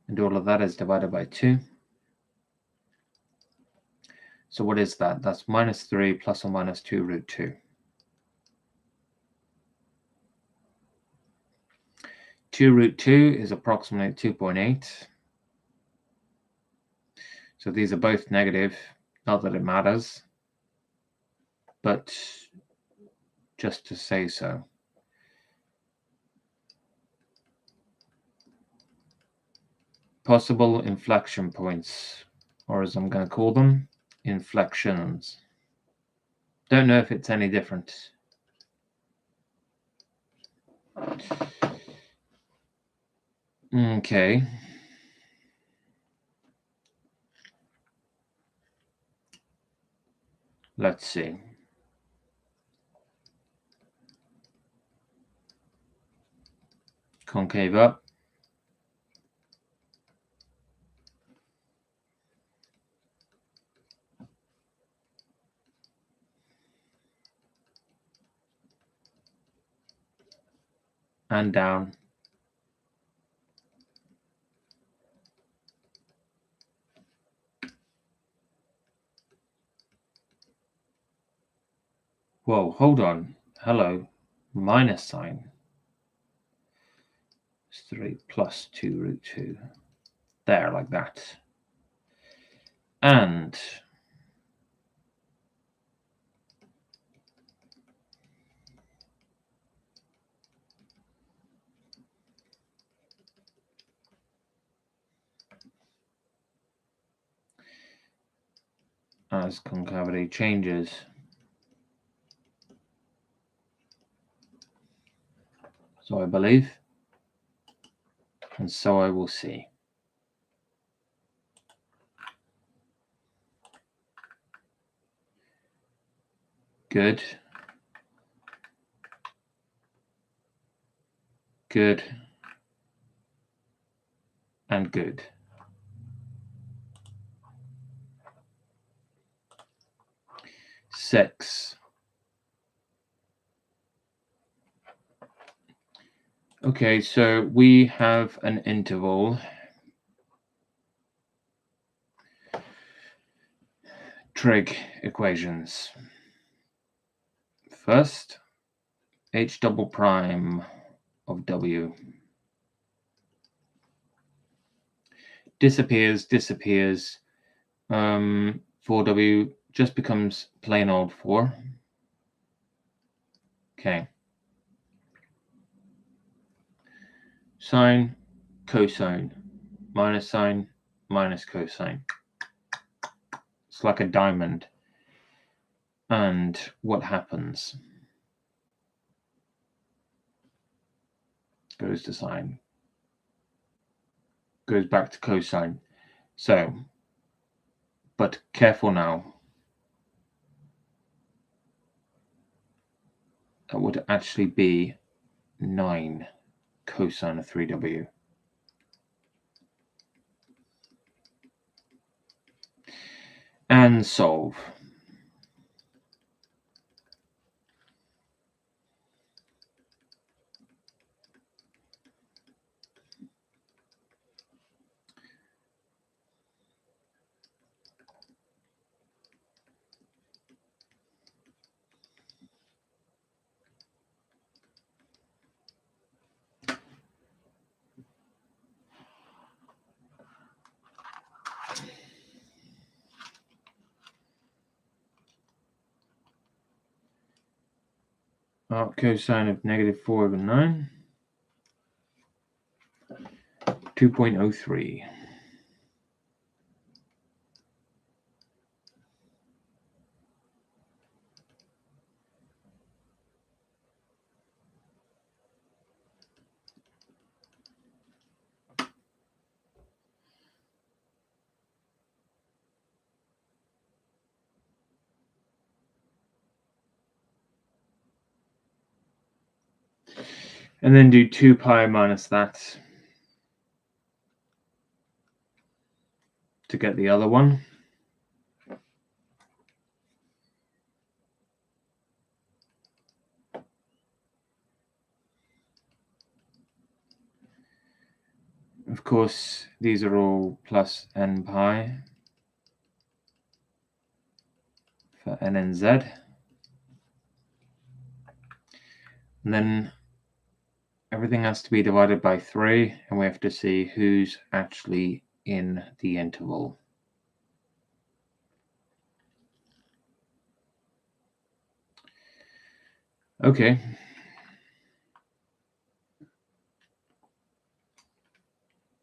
And all of that is divided by 2. So what is that? That's minus 3 plus or minus 2 root 2. 2 root 2 is approximately 2.8. So these are both negative. Not that it matters, but just to say so. Possible inflection points, or as I'm going to call them, inflections. Don't know if it's any different. Okay. Let's see. Concave up. And down. Whoa, hold on. Hello. Minus sign. It's 3 plus 2 root 2. There, like that. And as concavity changes, so I believe, and so I will see. Good. Good. And good. Six. Okay, so we have an interval. Trig equations. First, h double prime of w disappears. 4w just becomes plain old 4. Okay. Sine, cosine, minus sine, minus cosine. It's like a diamond. And what happens? Goes to sine. Goes back to cosine. So, but careful now. That would actually be 9 cosine of 3w. And solve. Cosine of negative 4 over 9. 2.03. And then do 2 pi minus that to get the other one. Of course, these are all plus n pi for n and z. And then everything has to be divided by 3, and we have to see who's actually in the interval. Okay.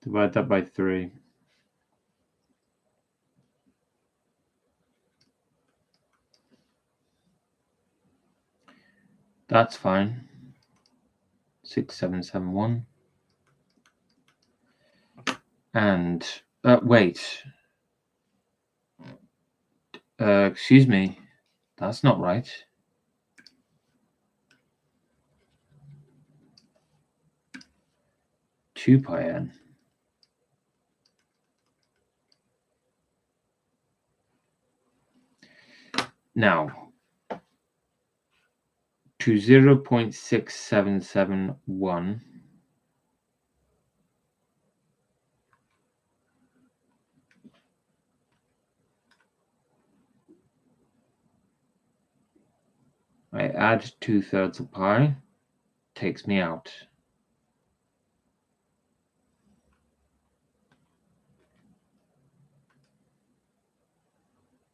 Divide that by 3. That's fine. 6771. And wait. Excuse me. That's not right. Two pi n. Now, to 0.6771, I add 2/3 of pi, takes me out.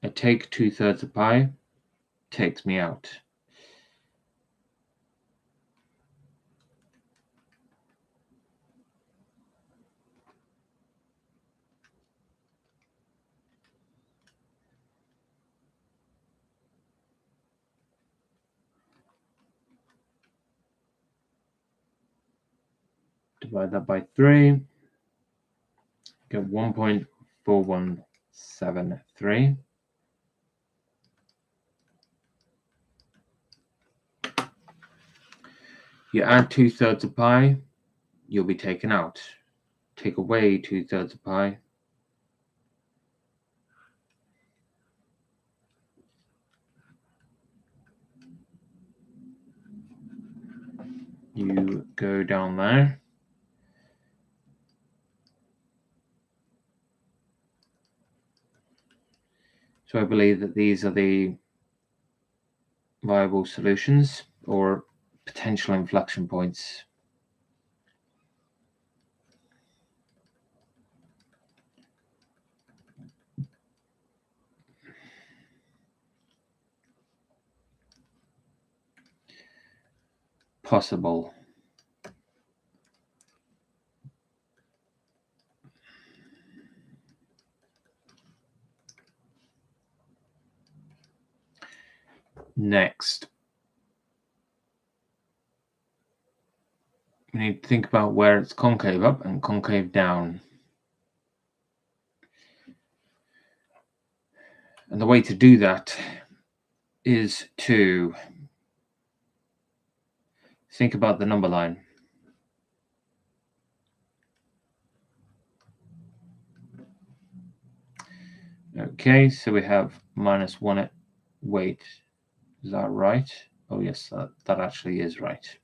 I take 2/3 of pi, takes me out. Divide that by 3, get 1.4173. You add 2/3 of pi, you'll be taken out. Take away 2/3 of pi, you go down there. So I believe that these are the viable solutions or potential inflection points. Possible. Next, we need to think about where it's concave up and concave down. And the way to do that is to think about the number line. Okay, so we have -1 wait, is that right? Oh yes, that actually is right.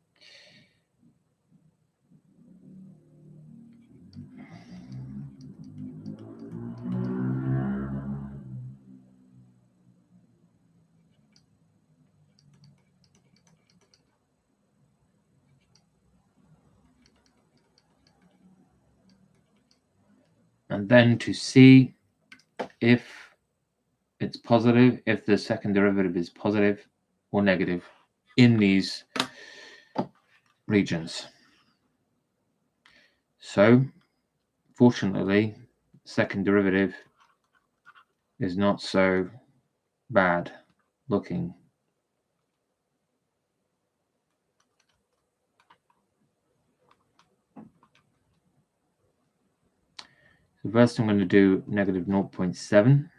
And then to see if it's positive, if the second derivative is positive or negative in these regions. So, fortunately, second derivative is not so bad looking. So first I'm going to do negative 0.7.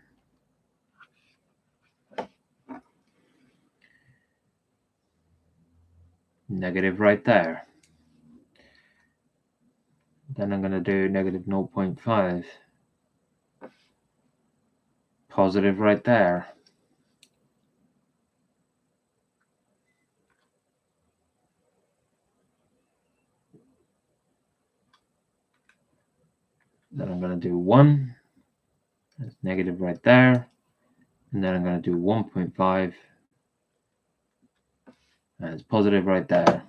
Negative right there. Then I'm going to do negative 0.5. Positive right there. Then I'm going to do 1. That's negative right there. And then I'm going to do 1.5. And it's positive right there.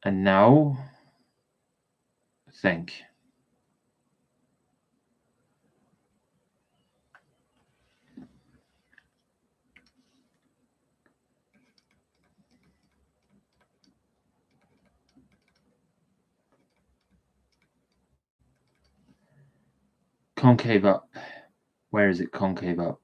And now, think. Concave up. Where is it concave up?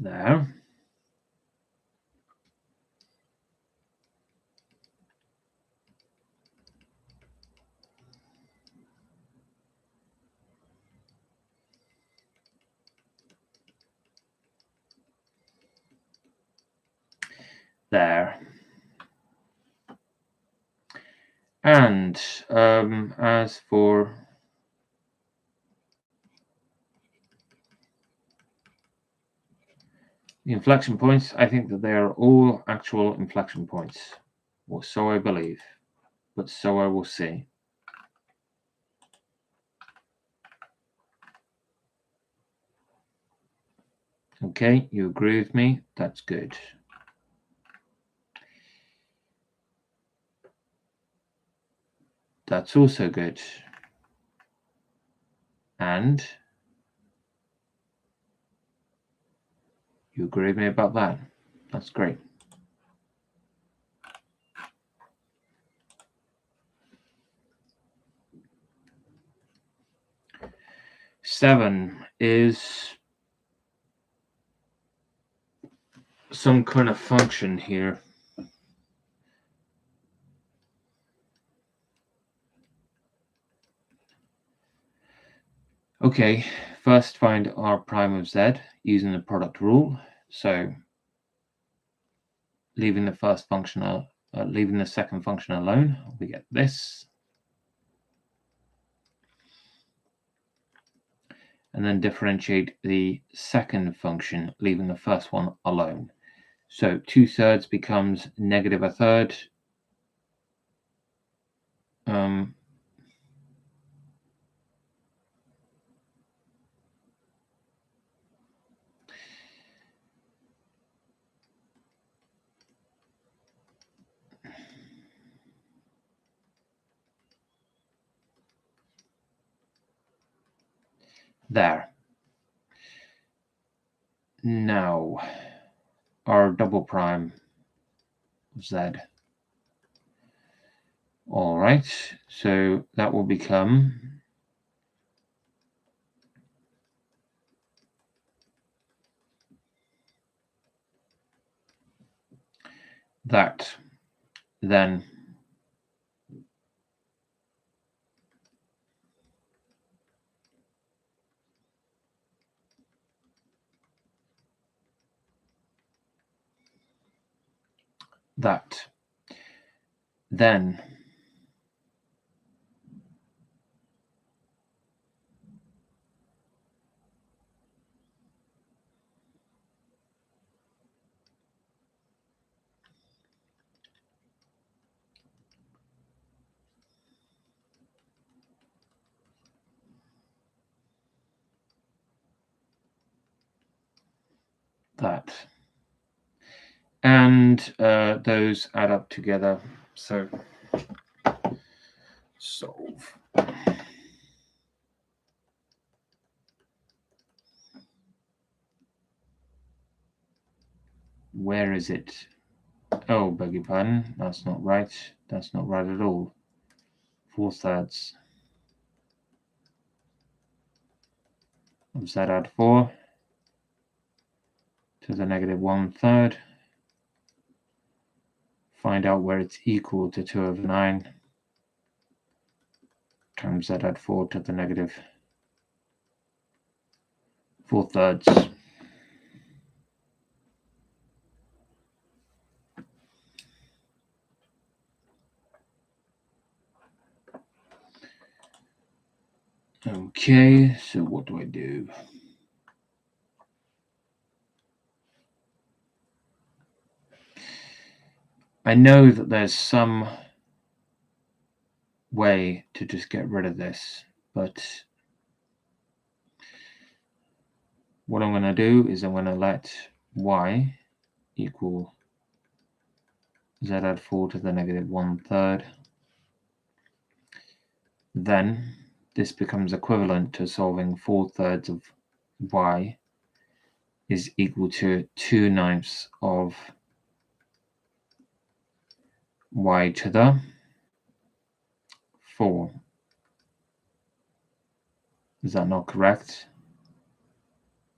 there. There. And as for the inflection points, I think that they are all actual inflection points, or so I believe, but so I will see. Okay, you agree with me? That's good. That's also good. And you agree with me about that? That's great. Seven is some kind of function here. Okay, first find r prime of z using the product rule. So leaving the first function, leaving the second function alone, we get this. And then differentiate the second function, leaving the first one alone. So 2/3 becomes negative 1/3. There. Now, our double prime of z. All right, so that will become that. Then that. Then that. And those add up together. So solve. Where is it? Oh, beg your pardon. That's not right. That's not right at all. 4/3 of z add 4 to the negative 1/3. Find out where it's equal to 2/9 times z add 4 to the negative 4/3. Okay, so what do I do? I know that there's some way to just get rid of this, but what I'm going to do is I'm going to let y equal z add 4 to the negative 1/3. Then this becomes equivalent to solving 4/3 of y is equal to 2/9 of y to the 4. Is that not correct?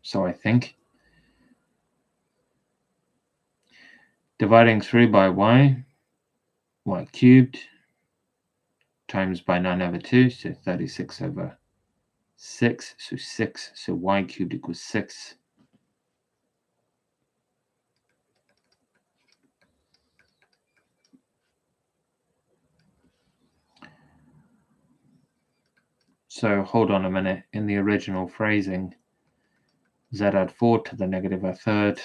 So I think. Dividing 3 by y cubed, times by 9 over 2, so 36 over 6, so 6, so y cubed equals 6. So hold on a minute, in the original phrasing, z add 4 to the negative a third,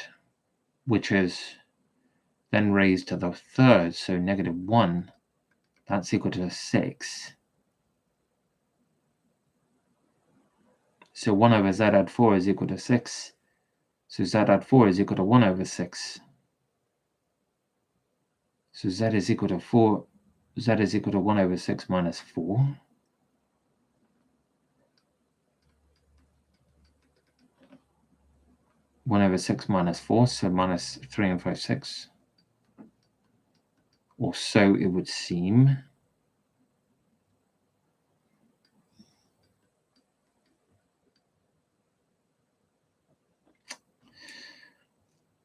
which is then raised to the third, so negative 1, that's equal to 6. So 1 over z add 4 is equal to 6. So z add 4 is equal to 1 over 6. So z is equal to 4. Z is equal to 1 over 6 minus 4. One over 6 minus 4, so minus 3 and 5, 6. Or so it would seem.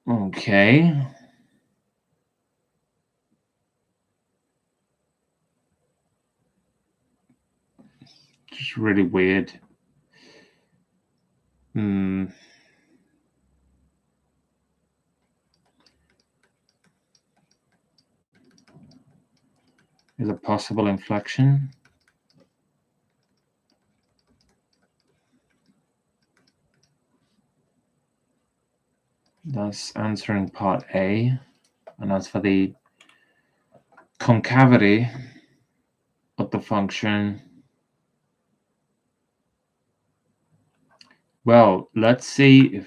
Okay. Just really weird. Is a possible inflection? That's answering part A. And as for the concavity of the function, well, let's see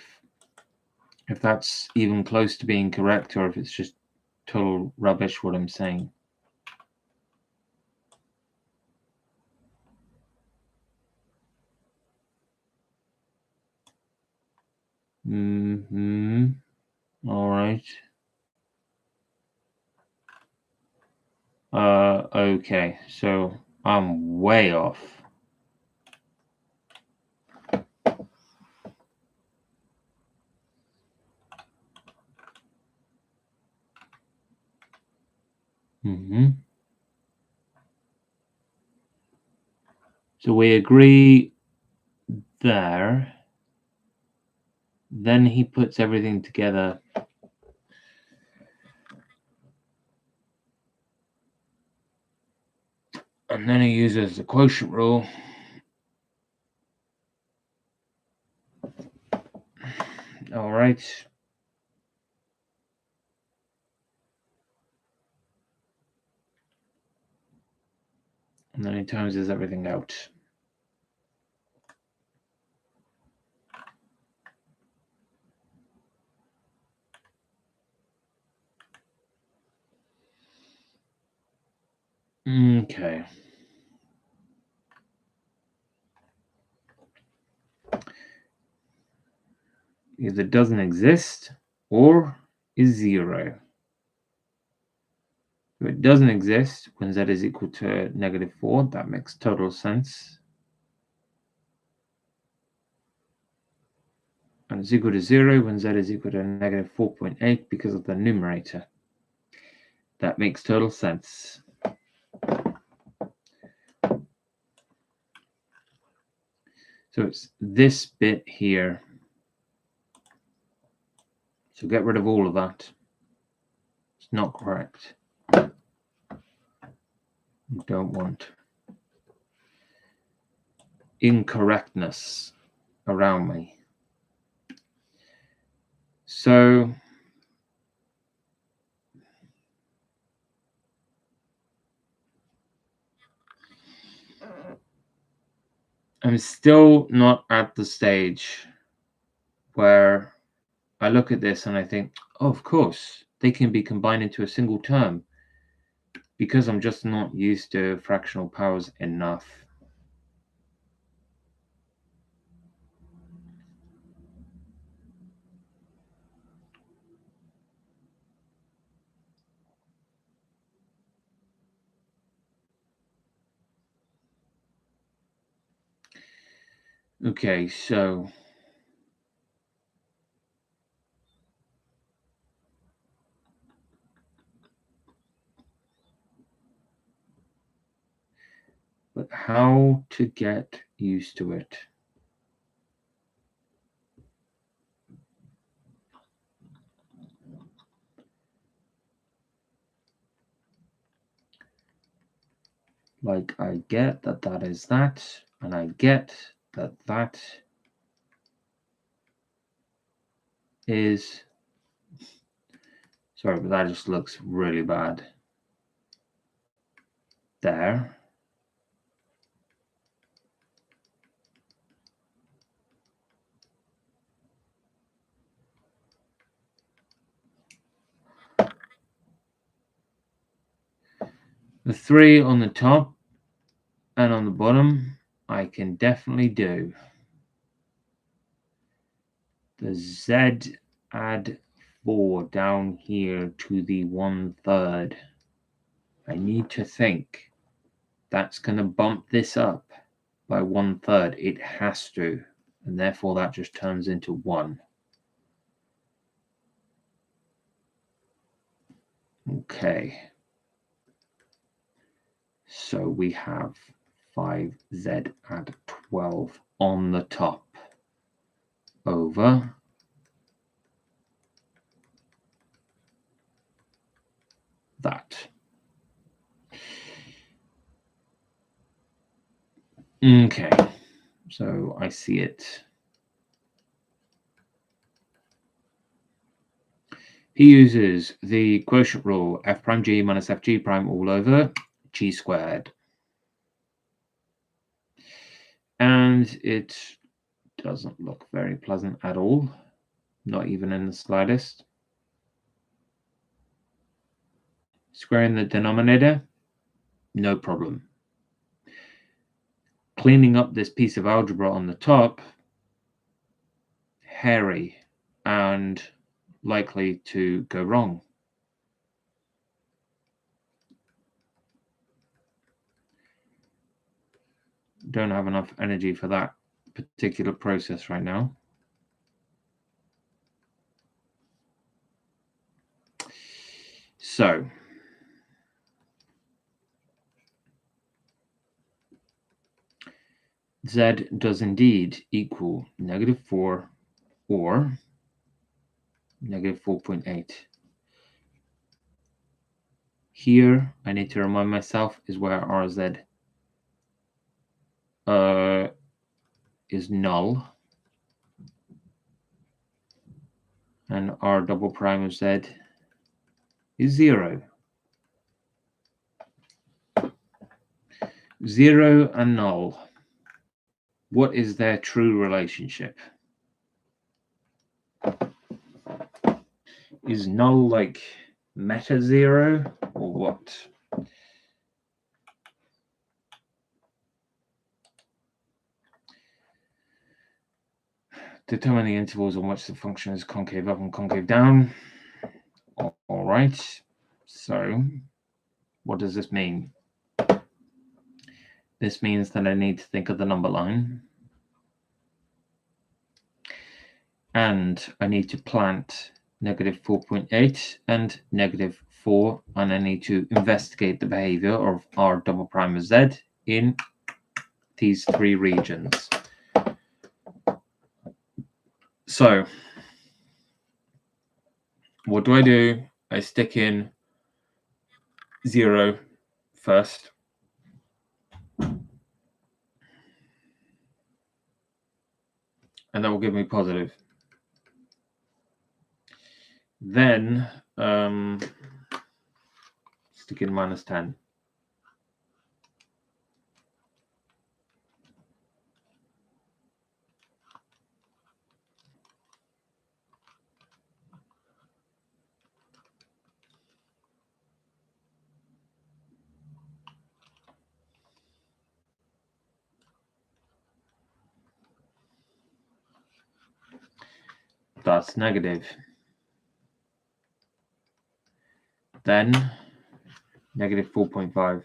if that's even close to being correct or if it's just total rubbish what I'm saying. All right. Okay, so I'm way off. So we agree there. Then he puts everything together. And then he uses the quotient rule. All right. And then he times everything out. Okay. Either doesn't exist or is 0. If it doesn't exist when z is equal to negative 4, that makes total sense. And it's equal to 0 when z is equal to negative 4.8 because of the numerator. That makes total sense. So it's this bit here. So get rid of all of that. It's not correct. You don't want incorrectness around me. So I'm still not at the stage where I look at this and I think, oh, of course, they can be combined into a single term, because I'm just not used to fractional powers enough. Okay, so but how to get used to it? Like, I get that that is that, and I get that that is... Sorry, but that just looks really bad. There. The 3 on the top and on the bottom, I can definitely do. The Z add 4 down here to the 1/3. I need to think. That's going to bump this up by 1/3. It has to. And therefore that just turns into 1. Okay. So we have 5Z add 12 on the top over that. Okay, so I see it. He uses the quotient rule, f prime g minus fg prime all over g squared. And it doesn't look very pleasant at all, not even in the slightest. Squaring the denominator, no problem. Cleaning up this piece of algebra on the top, hairy and likely to go wrong. Don't have enough energy for that particular process right now. So Z does indeed equal -4 or -4.8. Here, I need to remind myself is where RZ is null, and R double prime of Z is 0. 0 and null. What is their true relationship? Is null like meta 0 or what? Determine the intervals on which the function is concave up and concave down. All right. So what does this mean? This means that I need to think of the number line. And I need to plant -4.8 and -4, and I need to investigate the behavior of R double prime of Z in these 3 regions. So what do? I stick in 0 first. And that will give me positive. Then stick in -10. That's negative. Then -4.5.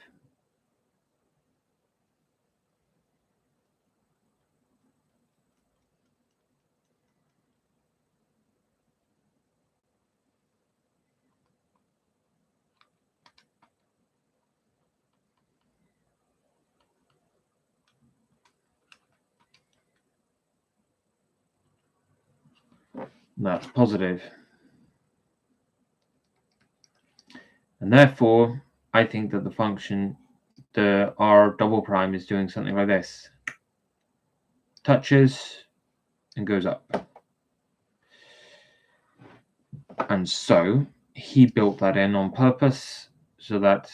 That's positive. And therefore, I think that the function, the r double prime, is doing something like this. Touches and goes up. And so he built that in on purpose so that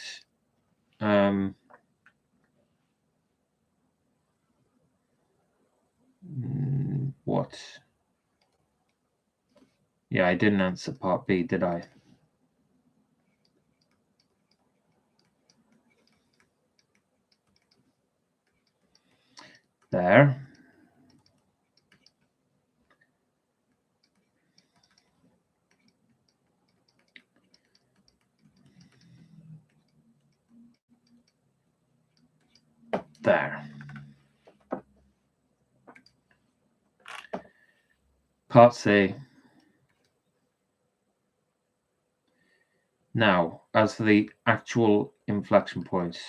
what? Yeah, I didn't answer part B, did I? There. There. Part C. Now, as for the actual inflection points,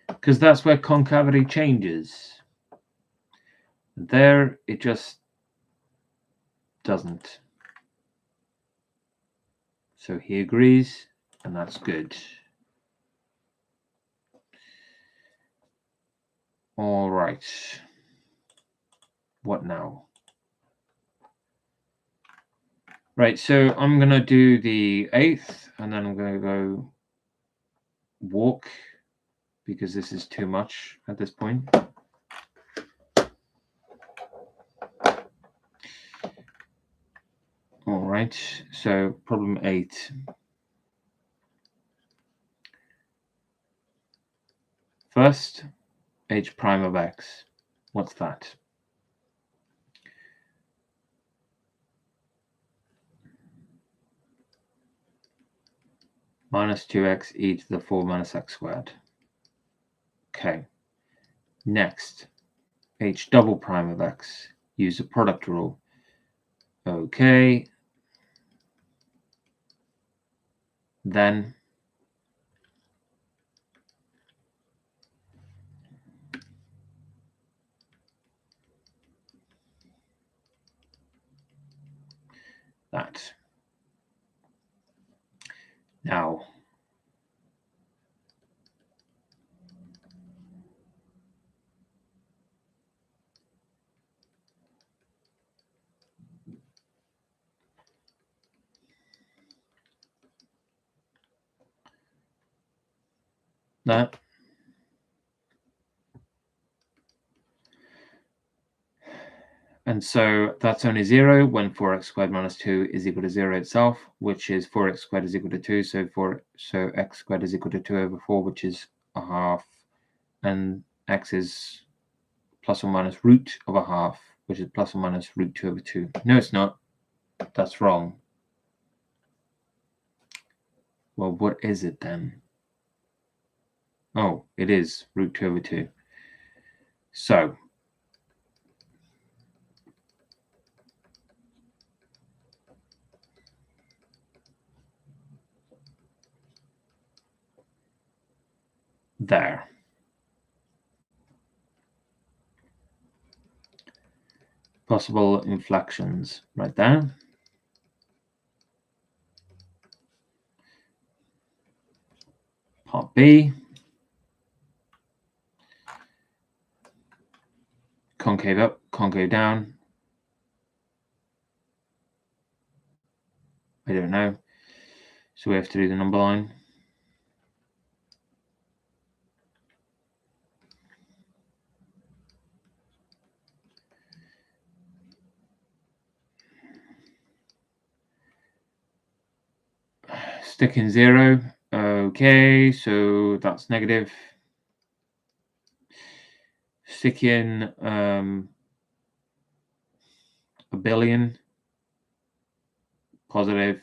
because that's where concavity changes. There, it just doesn't. So he agrees, and that's good. All right. What now? Right, so I'm going to do the 8th, and then I'm going to go walk, because this is too much at this point. All right, so problem 8. First, h prime of x. What's that? Minus 2x e to the 4 minus x squared. Okay. Next, h double prime of x. Use the product rule. Okay. Then that. Now, that. And so that's only 0 when 4x squared minus 2 is equal to 0 itself, which is 4x squared is equal to 2. So x squared is equal to 2 over 4, which is a half. And x is plus or minus root of a half, which is plus or minus root 2 over 2. No, it's not. That's wrong. Well, what is it then? Oh, it is root 2 over 2. So there. Possible inflections right there. Part B. Concave up, concave down. I don't know. So we have to do the number line. Stick in 0. Okay, so that's negative. Stick in a billion. Positive.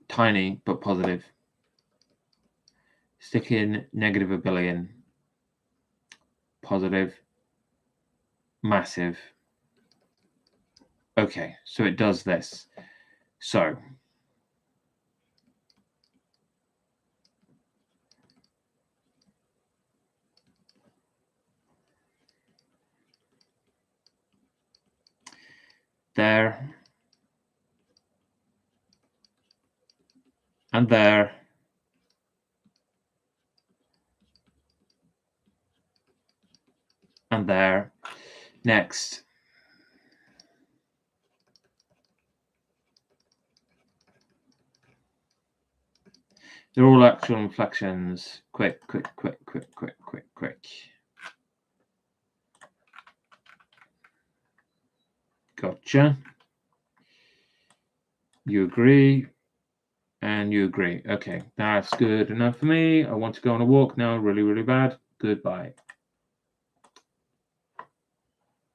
Tiny, but positive. Stick in negative a billion. Positive. Massive. Okay, so it does this. So there, and there, and there. Next. They're all actual inflections. Quick. Gotcha. You agree, and you agree. Okay, that's good enough for me. I want to go on a walk now, really, really bad. Goodbye.